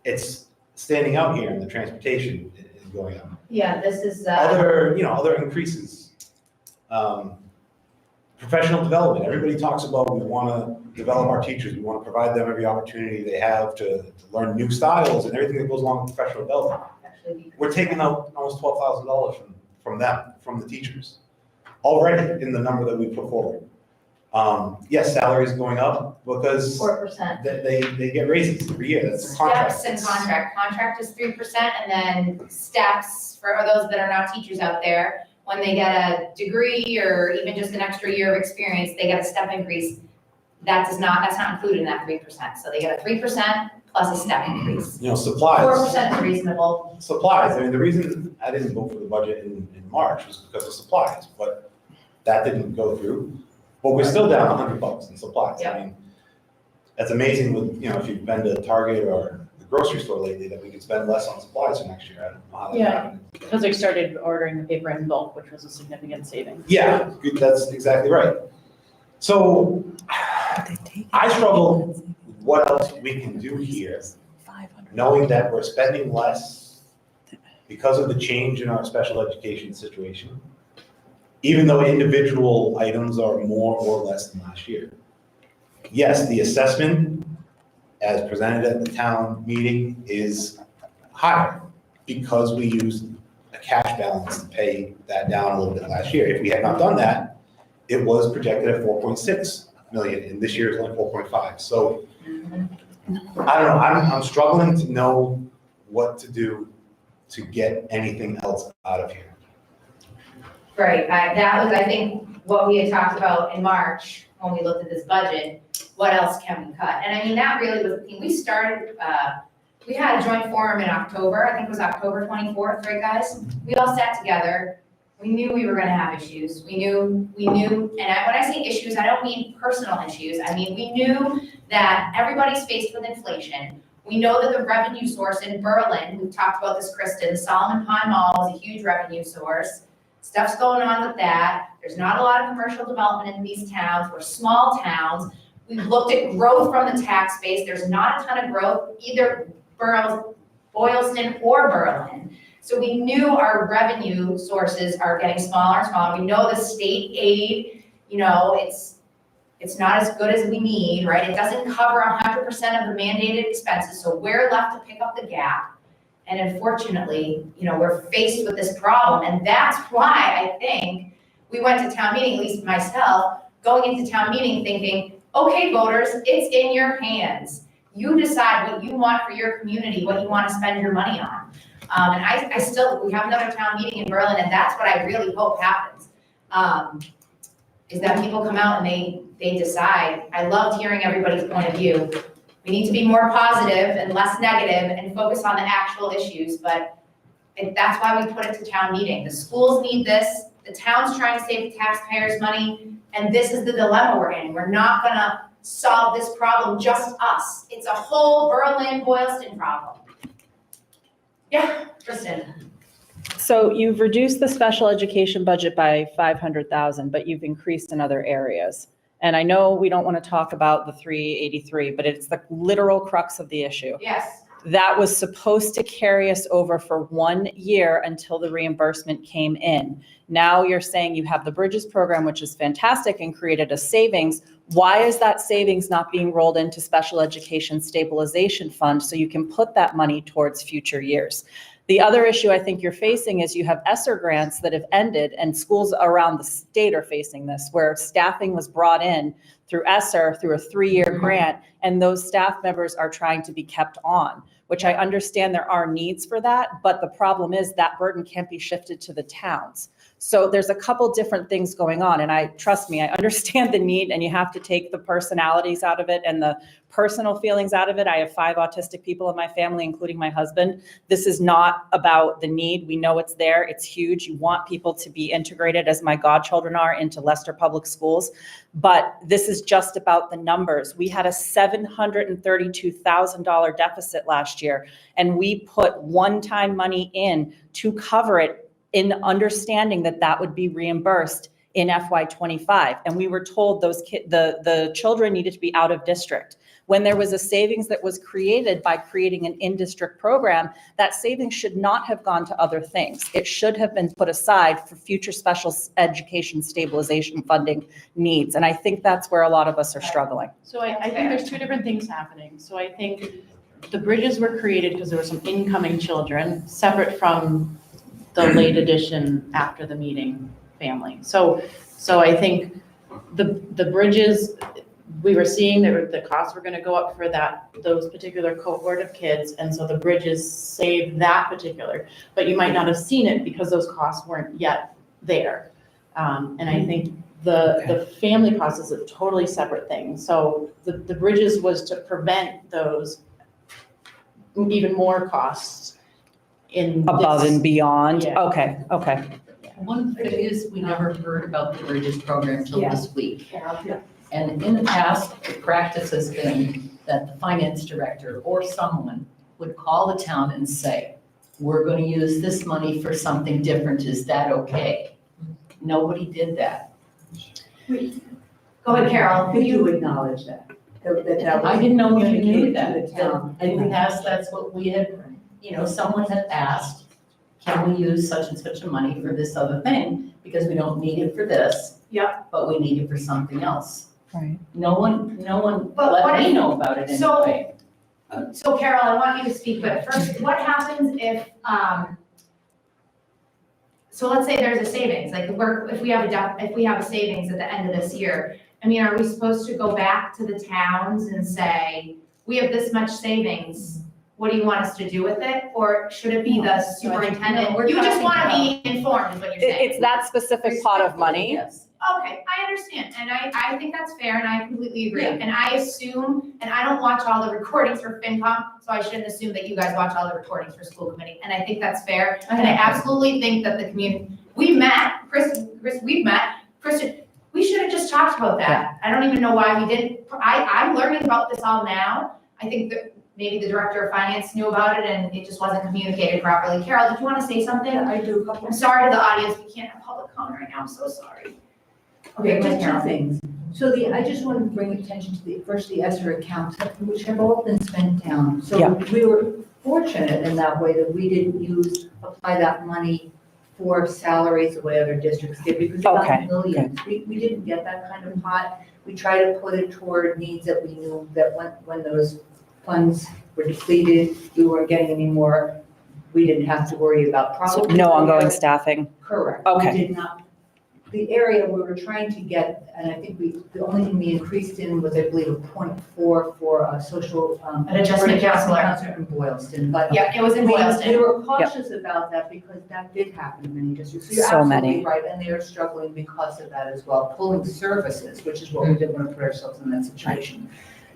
Speaker 2: It's standing out here in the transportation is going up.
Speaker 1: Yeah, this is,
Speaker 2: Other increases. Professional development, everybody talks about, we wanna develop our teachers, we wanna provide them every opportunity they have to learn new styles and everything that goes along with professional development. We're taking out almost $12,000 from them, from the teachers, already in the number that we put forward. Yes, salaries going up because
Speaker 1: 4%.
Speaker 2: they get raises every year, that's contract.
Speaker 1: Steps and contract is 3%, and then steps for those that are not teachers out there, when they get a degree or even just an extra year of experience, they get a step increase. That's not included in that 3%. So they get a 3% plus a step increase.
Speaker 2: You know, supplies.
Speaker 1: 4% is reasonable.
Speaker 2: Supplies, I mean, the reason I didn't vote for the budget in March was because of supplies, but that didn't go through. But we're still down $100 in supplies.
Speaker 1: Yep.
Speaker 2: I mean, that's amazing with, you know, if you've been to Target or the grocery store lately, that we could spend less on supplies for next year. I don't know how that
Speaker 3: Yeah.
Speaker 2: happened.
Speaker 3: Because they started ordering the paper in bulk, which was a significant savings.
Speaker 2: Yeah, good, that's exactly right. So I struggle with what else we can do here, knowing that we're spending less because of the change in our special education situation, even though individual items are more or less than last year. Yes, the assessment as presented at the town meeting is higher because we used a cash balance to pay that down a little bit last year. If we had not done that, it was projected at 4.6 million, and this year is only 4.5. So I don't know, I'm struggling to know what to do to get anything else out of here.
Speaker 1: Right, that was, I think, what we had talked about in March when we looked at this budget. What else can we cut? And I mean, that really was the thing. We started, we had a joint forum in October, I think it was October 24th, right, guys? We all sat together. We knew we were gonna have issues. We knew, when I say issues, I don't mean personal issues. I mean, we knew that everybody's faced with inflation. We know that the revenue source in Berlin, we've talked about this, Kristen, the Solomon Pond Mall is a huge revenue source. Stuff's going on with that. There's not a lot of commercial development in these towns. We're small towns. We've looked at growth from the tax base. There's not a ton of growth, either Boylston or Berlin. So we knew our revenue sources are getting smaller and smaller. We know the state aid, it's not as good as we need, right? It doesn't cover 100% of the mandated expenses, so we're left to pick up the gap. And unfortunately, we're faced with this problem, and that's why I think we went to town meeting, at least myself, going into town meeting thinking, okay, voters, it's in your hands. You decide what you want for your community, what you want to spend your money on. And we have another town meeting in Berlin, and that's what I really hope happens, is that people come out and they decide. I loved hearing everybody's point of view. We need to be more positive and less negative and focus on the actual issues, but that's why we put it to town meeting. The schools need this, the town's trying to save the taxpayers' money, and this is the dilemma we're in. We're not gonna solve this problem, just us. It's a whole Berlin-Boylston problem. Yeah, Kristen.
Speaker 9: So you've reduced the special education budget by 500,000, but you've increased in other areas. And I know we don't want to talk about the 383, but it's the literal crux of the issue.
Speaker 1: Yes.
Speaker 9: That was supposed to carry us over for 1 year until the reimbursement came in. Now you're saying you have the Bridges program, which is fantastic and created a savings. Why is that savings not being rolled into special education stabilization fund so you can put that money towards future years? The other issue I think you're facing is you have ESSER grants that have ended, and schools around the state are facing this, where staffing was brought in through ESSER through a 3-year grant, and those staff members are trying to be kept on, which I understand there are needs for that, but the problem is that burden can't be shifted to the towns. So there's a couple different things going on, and trust me, I understand the need, and you have to take the personalities out of it and the personal feelings out of it. I have 5 autistic people in my family, including my husband. This is not about the need. We know it's there. It's huge. You want people to be integrated, as my godchildren are, into Leicester Public Schools. But this is just about the numbers. We had a $732,000 deficit last year, and we put one-time money in to cover it, in understanding that that would be reimbursed in FY25. And we were told the children needed to be out of district. When there was a savings that was created by creating an in-district program, that savings should not have gone to other things. It should have been put aside for future special education stabilization funding needs. And I think that's where a lot of us are struggling.
Speaker 3: So I think there's 2 different things happening. So I think the bridges were created because there were some incoming children, separate from the late addition after the meeting family. So I think the bridges, we were seeing that the costs were going to go up for those particular cohort of kids, and so the bridges saved that particular. But you might not have seen it because those costs weren't yet there. And I think the family cost is a totally separate thing. So the bridges was to prevent those even more costs in
Speaker 9: Above and beyond?
Speaker 3: Yeah.
Speaker 9: Okay.
Speaker 7: One thing is, we never heard about the Bridges program until
Speaker 1: Yeah.
Speaker 7: this week. And in the past, the practice has been that the finance director or someone would call the town and say, we're going to use this money for something different, is that okay? Nobody did that.
Speaker 1: Go ahead, Carol.
Speaker 6: Could you acknowledge that?
Speaker 7: I didn't know you knew that.
Speaker 6: To the town.
Speaker 7: In the past, that's what we had, someone had asked, can we use such and such a money for this other thing? Because we don't need it for this.
Speaker 1: Yep.
Speaker 7: But we need it for something else.
Speaker 9: Right.
Speaker 7: No one
Speaker 1: But what
Speaker 7: let me
Speaker 1: if-
Speaker 7: know about it
Speaker 1: so-
Speaker 7: anyway.
Speaker 1: So Carol, I want you to speak, but first, what happens if, so let's say there's a savings, like if we have a savings at the end of this year, I mean, are we supposed to go back to the towns and say, we have this much savings, what do you want us to do with it? Or should it be the superintendent?
Speaker 7: No, we're
Speaker 1: You just
Speaker 7: talking
Speaker 1: wanna be informed, is what you're saying.
Speaker 9: It's that specific pot of money.
Speaker 7: Yes.
Speaker 1: Okay, I understand, and I think that's fair, and I completely agree.
Speaker 7: Yeah.
Speaker 1: And I assume, and I don't watch all the recordings for FinCom, so I shouldn't assume that you guys watch all the recordings for school committee, and I think that's fair. And I absolutely think that the community, we met, we've met, Kristen, we should have just talked about that. I don't even know why we didn't, I'm learning about this all now. I think that maybe the director of finance knew about it and it just wasn't communicated properly. Carol, did you want to say something?
Speaker 6: I do.
Speaker 1: I'm sorry to the audience, we can't have public comment right now, I'm so sorry. Okay,
Speaker 6: Just
Speaker 1: Ms.
Speaker 6: two
Speaker 1: Carol.
Speaker 6: things. So I just want to bring attention to the ESSER accounts, which have all been spent down. So
Speaker 9: Yeah.
Speaker 6: we were fortunate in that way that we didn't apply that money for salaries the way other districts did, because we
Speaker 9: Okay,
Speaker 6: got millions. We didn't get that kind of pot. We tried to put it toward needs that we knew that when those funds were depleted, we weren't getting any more. We didn't have to worry about
Speaker 9: So
Speaker 6: probably.
Speaker 9: no ongoing staffing.
Speaker 6: Correct.
Speaker 9: Okay.
Speaker 6: We did not. The area we were trying to get, and I think the only thing we increased in was, I believe, a 0.4 for a social.
Speaker 1: An adjustment counselor.
Speaker 6: In Boylston, but.
Speaker 1: Yeah, it was in
Speaker 6: We
Speaker 1: Boylston.
Speaker 6: were cautious about that because that did happen in many districts. So you're
Speaker 9: So many.
Speaker 6: absolutely right, and they are struggling because of that as well, pulling services, which is what we didn't want to put ourselves in that situation.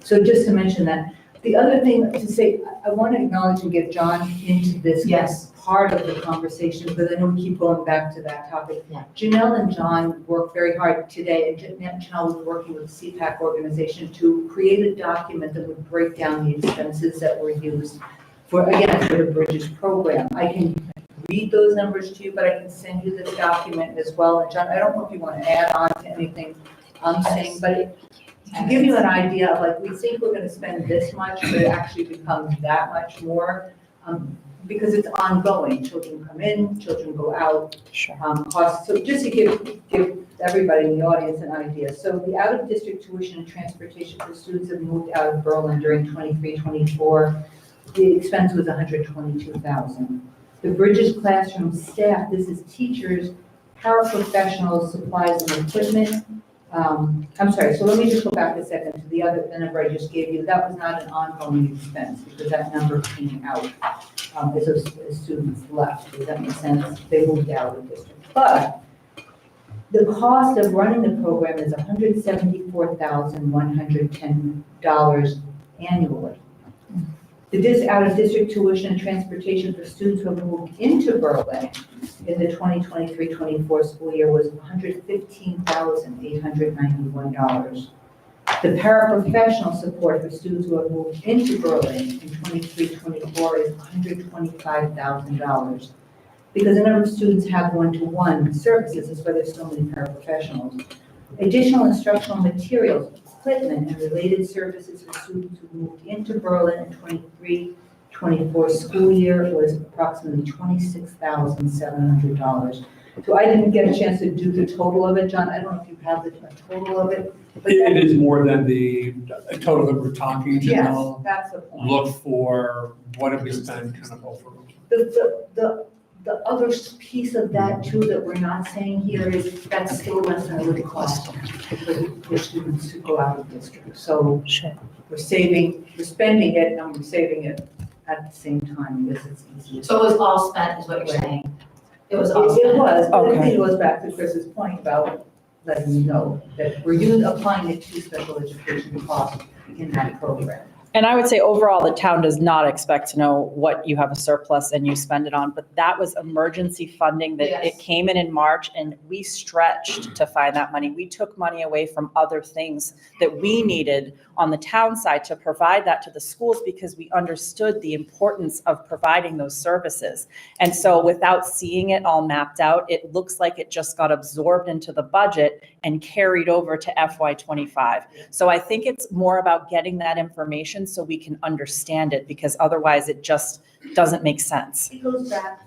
Speaker 6: So just to mention that. The other thing to say, I want to acknowledge and get John into this.
Speaker 1: Yes.
Speaker 6: Part of the conversation, because I know we keep going back to that topic.
Speaker 1: Yeah.
Speaker 6: Janelle and John worked very hard today, and Janelle was working with the CPAC organization to create a document that would break down the expenses that were used for the Bridges program. I can read those numbers to you, but I can send you this document as well. And John, I don't know if you want to add on to anything I'm saying, but to give you an idea of, like, we think we're going to spend this much, but it actually becomes that much more. Because it's ongoing. Children come in, children go out,
Speaker 9: Sure.
Speaker 6: costs. So just to give everybody in the audience an idea. So the out-of-district tuition and transportation for students that moved out of Berlin during 23-24, the expense was $122,000. The Bridges classroom staff, this is teachers, paraprofessionals, supplies and equipment. I'm sorry, so let me just go back a second to the number I just gave you. That was not an ongoing expense because that number came out as students left. Does that make sense? They moved out of the district. But the cost of running the program is $174,110 annually. The out-of-district tuition and transportation for students who have moved into Berlin in the 2023-24 school year was $115,891. The paraprofessional support for students who have moved into Berlin in 23-24 is $125,000. Because a number of students have one-to-one services, that's why there's so many paraprofessionals. Additional instructional materials, equipment, and related services for students who moved into Berlin in 23-24 school year was approximately $26,700. So I didn't get a chance to do the total of it, John. I don't know if you have the total of it. But
Speaker 8: It is more than the total that we're talking,
Speaker 6: Yes,
Speaker 8: Janelle.
Speaker 6: that's the point.
Speaker 8: Look for what have we spent kind of over.
Speaker 6: The other piece of that too that we're not saying here is that's still less than it would cost for students to go out of district. So
Speaker 9: Sure.
Speaker 6: we're spending it and we're saving it at the same time because it's easier.
Speaker 1: So it was all spent, is what you're saying? It was all
Speaker 6: It
Speaker 1: spent?
Speaker 6: was, but I
Speaker 9: Okay.
Speaker 6: think it goes back to Chris's point about letting you know that we're applying it to special education costs in that program.
Speaker 9: And I would say overall, the town does not expect to know what you have a surplus and you spend it on, but that was emergency funding that
Speaker 1: Yes.
Speaker 9: it came in March and we stretched to find that money. We took money away from other things that we needed on the town side to provide that to the schools because we understood the importance of providing those services. And so without seeing it all mapped out, it looks like it just got absorbed into the budget and carried over to FY25. So I think it's more about getting that information so we can understand it, because otherwise it just doesn't make sense.
Speaker 6: It goes back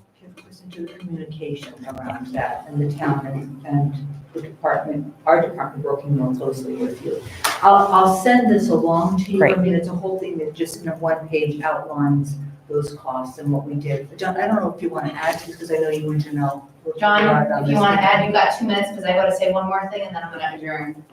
Speaker 6: to the communication around that and the town and the department, our department working more closely with you. I'll send this along to you.
Speaker 9: Great.
Speaker 6: I mean, it's a whole thing that just in a one page outlines those costs and what we did. John, I don't know if you want to add to this, because I know you want to know.
Speaker 1: John, if you want to add, you've got 2 minutes, because I got to say one more thing, and then I'm going to adjourn.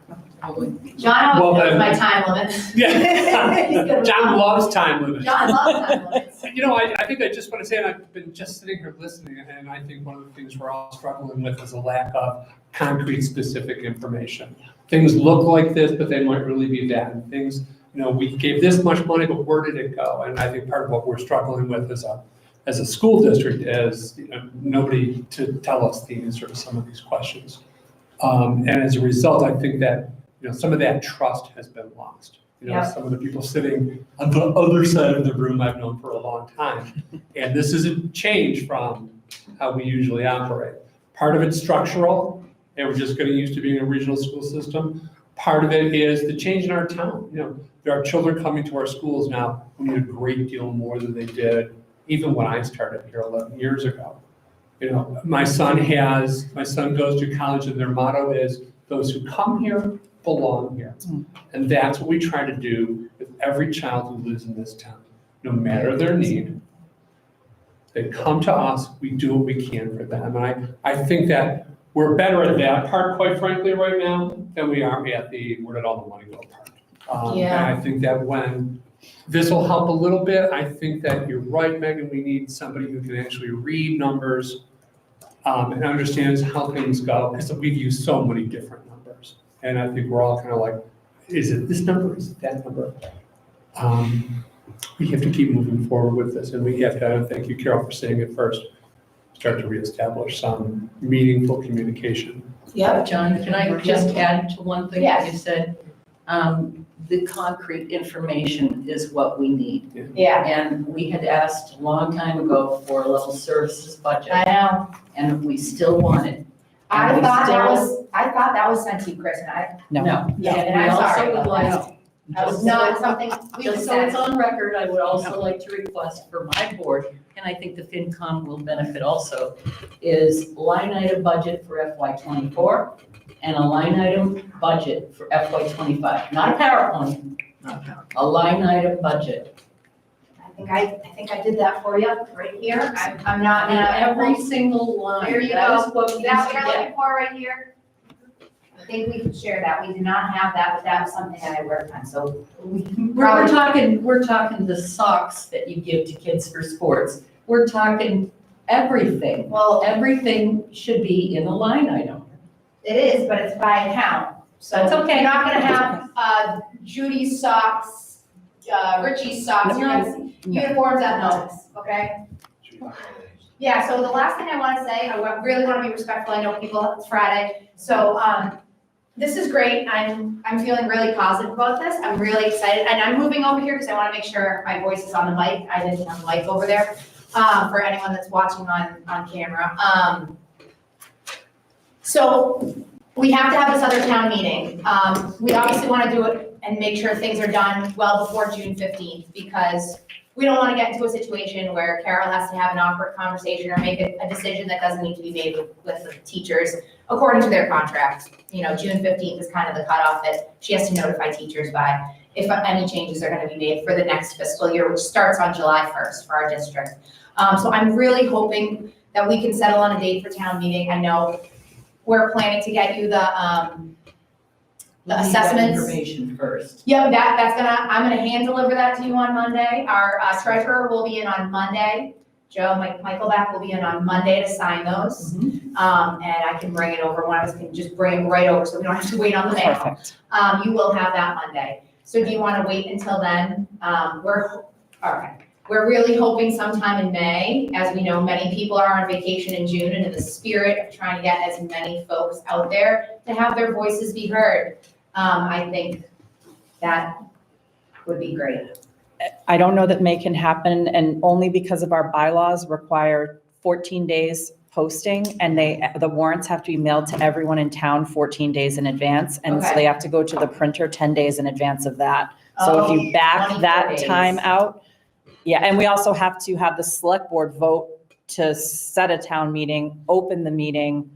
Speaker 1: John
Speaker 8: Well,
Speaker 1: knows
Speaker 8: then-
Speaker 1: my time limits.
Speaker 8: Yeah. John loves time limits.
Speaker 1: John loves time limits.
Speaker 8: You know, I think I just want to say, and I've been just sitting here listening, and I think one of the things we're all struggling with is a lack of concrete, specific information. Things look like this, but they might really be that. And things, you know, we gave this much money, but where did it go? And I think part of what we're struggling with as a school district is, you know, nobody to tell us the answer to some of these questions. And as a result, I think that, you know, some of that trust has been lost. You know,
Speaker 1: Yeah.
Speaker 8: some of the people sitting on the other side of the room I've known for a long time. And this is a change from how we usually operate. Part of it's structural, and we're just getting used to being a regional school system. Part of it is the change in our town. You know, there are children coming to our schools now who need a great deal more than they did even when I started here 11 years ago. You know, my son goes to college, and their motto is, those who come here belong here. And that's what we try to do with every child who lives in this town, no matter their need. They come to us, we do what we can for them. And I think that we're better at that part, quite frankly, right now, than we are at the where did all the money go part.
Speaker 1: Yeah.
Speaker 8: And I think that when this will help a little bit, I think that you're right, Megan, we need somebody who can actually read numbers and understands how things go, because we've used so many different numbers. And I think we're all kind of like, is it this number, is it that number? We have to keep moving forward with this, and we have to, and thank you, Carol, for saying it first, start to reestablish some meaningful communication.
Speaker 1: Yep.
Speaker 7: John, can I just add to one thing that
Speaker 1: Yes.
Speaker 7: you said? The concrete information is what we need.
Speaker 1: Yeah,
Speaker 7: And we had asked a long time ago for a level services budget,
Speaker 1: I know.
Speaker 7: and we still want it.
Speaker 1: I
Speaker 7: And we
Speaker 1: thought that
Speaker 7: still-
Speaker 1: was sent to you, Chris, and I,
Speaker 9: No.
Speaker 1: yeah, and
Speaker 7: We
Speaker 1: I'm
Speaker 7: also
Speaker 1: sorry
Speaker 7: would
Speaker 1: about
Speaker 7: like-
Speaker 1: that. That was
Speaker 7: Just
Speaker 1: not
Speaker 7: so-
Speaker 1: something we
Speaker 7: Just so
Speaker 1: said.
Speaker 7: it's on record, I would also like to request for my board, and I think the FinCom will benefit also, is line item budget for FY '24 and a line item budget for FY '25. Not a PowerPoint, a line item budget.
Speaker 1: I think I did that for you right here. I'm not
Speaker 7: And
Speaker 1: gonna.
Speaker 7: every single line,
Speaker 1: There you
Speaker 7: that
Speaker 1: go.
Speaker 7: is what we
Speaker 1: Is
Speaker 7: used
Speaker 1: that
Speaker 7: to
Speaker 1: what you're
Speaker 7: get.
Speaker 1: looking for right here? I think we could share that. We do not have that, but that was something that I worked on, so we can
Speaker 7: We're
Speaker 1: probably.
Speaker 7: we're talking the socks that you give to kids for sports. We're talking everything.
Speaker 1: Well,
Speaker 7: Everything should be in a line item.
Speaker 1: it is, but it's by account. So
Speaker 7: That's okay.
Speaker 1: you're not gonna have, Judy's socks, Richie's socks, you're gonna see uniforms at notice, okay? Yeah, so the last thing I wanna say, really wanna be respectful, I know people, it's Friday, so, this is great, I'm feeling really positive about this, I'm really excited, and I'm moving over here because I wanna make sure my voice is on the mic, I didn't have the mic over there, for anyone that's watching on camera. So, we have to have this other town meeting, we obviously wanna do it and make sure things are done well before June 15th, because we don't want to get into a situation where Carol has to have an awkward conversation or make a decision that doesn't need to be made with the teachers according to their contract. You know, June 15th is kind of the cutoff that she has to notify teachers by if any changes are going to be made for the next fiscal year, which starts on July 1st for our district. So I'm really hoping that we can settle on a date for town meeting. I know we're planning to get you the
Speaker 7: We'll need that
Speaker 1: assessments.
Speaker 7: information first.
Speaker 1: Yep, I'm gonna hand deliver that to you on Monday. Our treasurer will be in on Monday. Joe, Michael Back will be in on Monday to sign those. And I can bring it over, one of us can just bring it right over, so we don't have to wait on the mail.
Speaker 9: Perfect.
Speaker 1: You will have that Monday. So do you wanna wait until then? We're really hoping sometime in May. As we know, many people are on vacation in June, and in the spirit of trying to get as many folks out there to have their voices be heard, I think that would be great.
Speaker 9: I don't know that May can happen, and only because of our bylaws require 14 days posting, and the warrants have to be mailed to everyone in town 14 days in advance, and so
Speaker 1: Okay.
Speaker 9: they have to go to the printer 10 days in advance of that. So if you back
Speaker 1: 24
Speaker 9: that
Speaker 1: days.
Speaker 9: time out, yeah, and we also have to have the select board vote to set a town meeting, open the meeting,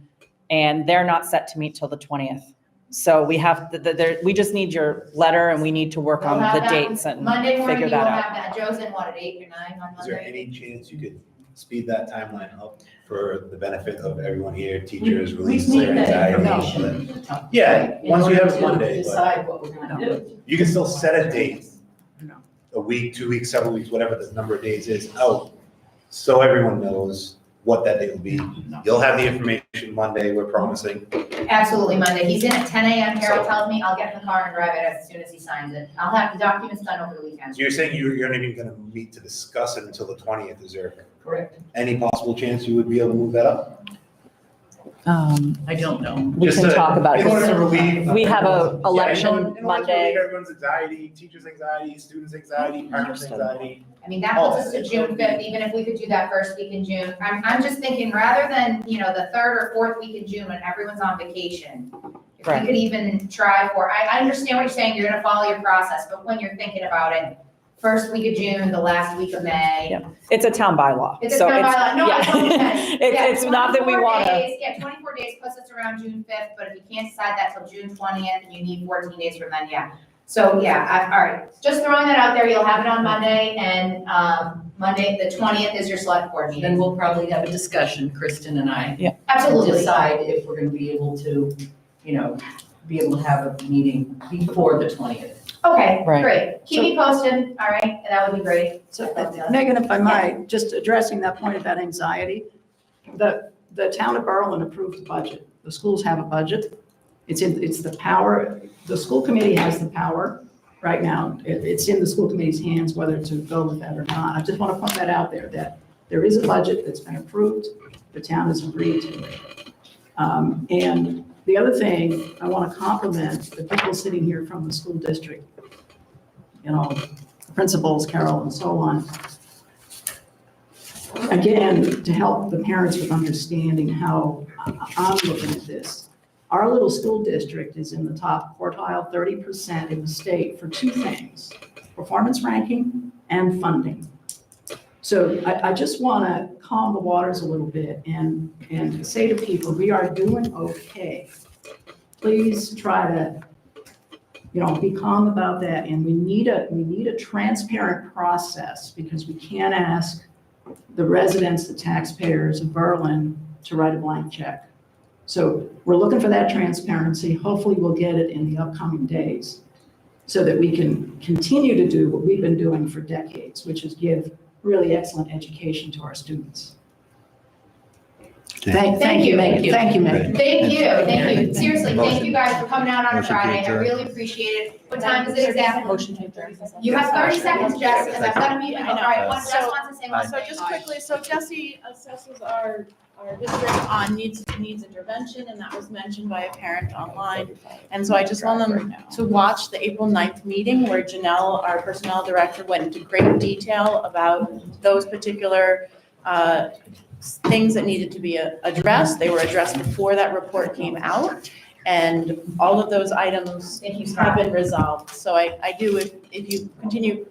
Speaker 9: and they're not set to meet till the 20th. So we have, we just need your letter and we need to work on
Speaker 1: We'll have
Speaker 9: the
Speaker 1: that
Speaker 9: dates and
Speaker 1: Monday morning,
Speaker 9: figure
Speaker 1: you will
Speaker 9: that out.
Speaker 1: have that. Joe's in what, at 8 or 9 on
Speaker 2: Is there
Speaker 1: Monday?
Speaker 2: any chance you could speed that timeline up for the benefit of everyone here, teachers, release
Speaker 7: We
Speaker 2: their
Speaker 7: need that
Speaker 2: anxiety?
Speaker 7: information.
Speaker 2: Yeah,
Speaker 7: in
Speaker 2: once we
Speaker 7: order
Speaker 2: have it
Speaker 7: to
Speaker 2: Monday, but
Speaker 7: Decide what we're gonna do.
Speaker 2: you can still set a date,
Speaker 4: No.
Speaker 2: a week, 2 weeks, several weeks, whatever the number of days is, out, so everyone knows what that date will be. You'll have the information Monday, we're promising.
Speaker 1: Absolutely Monday. He's in at 10 a.m. Carol tells me. I'll get in the car and drive it as soon as he signs it. I'll have the documents done over the weekend.
Speaker 2: So you're saying you're not even gonna meet to discuss it until the 20th, is there
Speaker 7: Correct.
Speaker 2: any possible chance you would be able to move that up?
Speaker 7: I don't know.
Speaker 9: We
Speaker 2: Just
Speaker 9: can
Speaker 2: to-
Speaker 9: talk about it.
Speaker 2: In order to relieve.
Speaker 9: We have a
Speaker 2: Yeah, in order-
Speaker 9: election
Speaker 2: in order to
Speaker 9: Monday.
Speaker 2: relieve everyone's anxiety, teachers' anxiety, students' anxiety, parents' anxiety.
Speaker 1: I mean, that puts us to June 5th, even if we could do that first week in June. I'm just thinking, rather than, the 3rd or 4th week in June when everyone's on vacation, if we
Speaker 9: Right.
Speaker 1: could even try for, I understand what you're saying, you're gonna follow your process, but when you're thinking about it, first week of June, the last week of May.
Speaker 9: Yep. It's a town bylaw.
Speaker 1: It's a
Speaker 9: so
Speaker 1: town bylaw, no, I
Speaker 9: yeah.
Speaker 1: totally get it. Yeah,
Speaker 9: It's not that we
Speaker 1: 24
Speaker 9: want to.
Speaker 1: days, Yeah, 24 days puts us around June 5th, but if you can't decide that till June 20th, and you need 14 days from then, yeah. So, yeah, all right, just throwing that out there, you'll have it on Monday, and Monday, the 20th is your select board
Speaker 7: Then
Speaker 1: meeting.
Speaker 7: we'll probably have a discussion, Kristen and I. and
Speaker 1: Absolutely.
Speaker 7: Decide if we're gonna be able to, be able to have a meeting before the 20th.
Speaker 1: Okay,
Speaker 9: Right.
Speaker 1: great. Keep me posted, all right, that would be great.
Speaker 4: So, Megan, if I might, just addressing that point about anxiety, the town of Berlin approved the budget. The schools have a budget. It's the power, the school committee has the power right now. It's in the school committee's hands whether to go with that or not. I just want to point that out there, that there is a budget that's been approved. The town has agreed to it. And the other thing, I want to compliment the people sitting here from the school district, principals, Carol, and so on. Again, to help the parents with understanding how I'm looking at this. Our little school district is in the top quartile, 30% in the state for two things: performance ranking and funding. So I just want to calm the waters a little bit and say to people, we are doing okay. Please try to, be calm about that. And we need a transparent process, because we can't ask the residents, the taxpayers of Berlin to write a blank check. So we're looking for that transparency. Hopefully we'll get it in the upcoming days so that we can continue to do what we've been doing for decades, which is give really excellent education to our students. Thank you, Megan. Thank you, Megan.
Speaker 1: Thank you. Seriously, thank you guys for coming out on a
Speaker 5: Motion to
Speaker 1: Friday. I
Speaker 5: adjourn.
Speaker 1: really appreciate it. What time is it exactly?
Speaker 9: Motion to adjourn.
Speaker 1: You have 30 seconds, Jess, because I've got a meeting. All right, Jess wants to say one
Speaker 3: So
Speaker 1: thing.
Speaker 3: just quickly, so Jesse assesses our district on needs intervention, and that was mentioned by a parent online. And so I just want them to watch the April 9th meeting where Janelle, our personnel director, went into great detail about those particular things that needed to be addressed. They were addressed before that report came out, and all of those items
Speaker 1: Thank you,
Speaker 3: have
Speaker 1: Scott.
Speaker 3: been resolved. So I do, if you continue,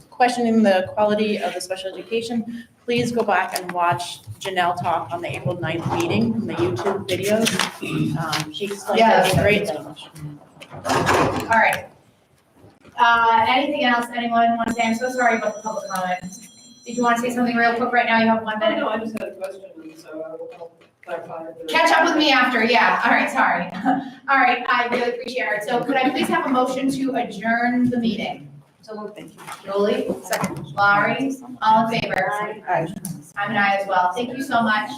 Speaker 3: questioning the quality of the special education, please go back and watch Janelle talk on the April 9th meeting, in the YouTube videos. She explained it in great language.
Speaker 1: All right. Anything else anyone want to say? I'm so sorry about the public comment. Did you want to say something real quick right now? You have 1 minute.
Speaker 10: No, I just had a question, and so I'll clarify.
Speaker 1: Catch up with me after, yeah. All right, sorry. All right, I really appreciate it. So could I please have a motion to adjourn the meeting?
Speaker 7: So moved, thank you.
Speaker 1: Julie, second. Laurie, all in favor? I'm an aye as well. Thank you so much.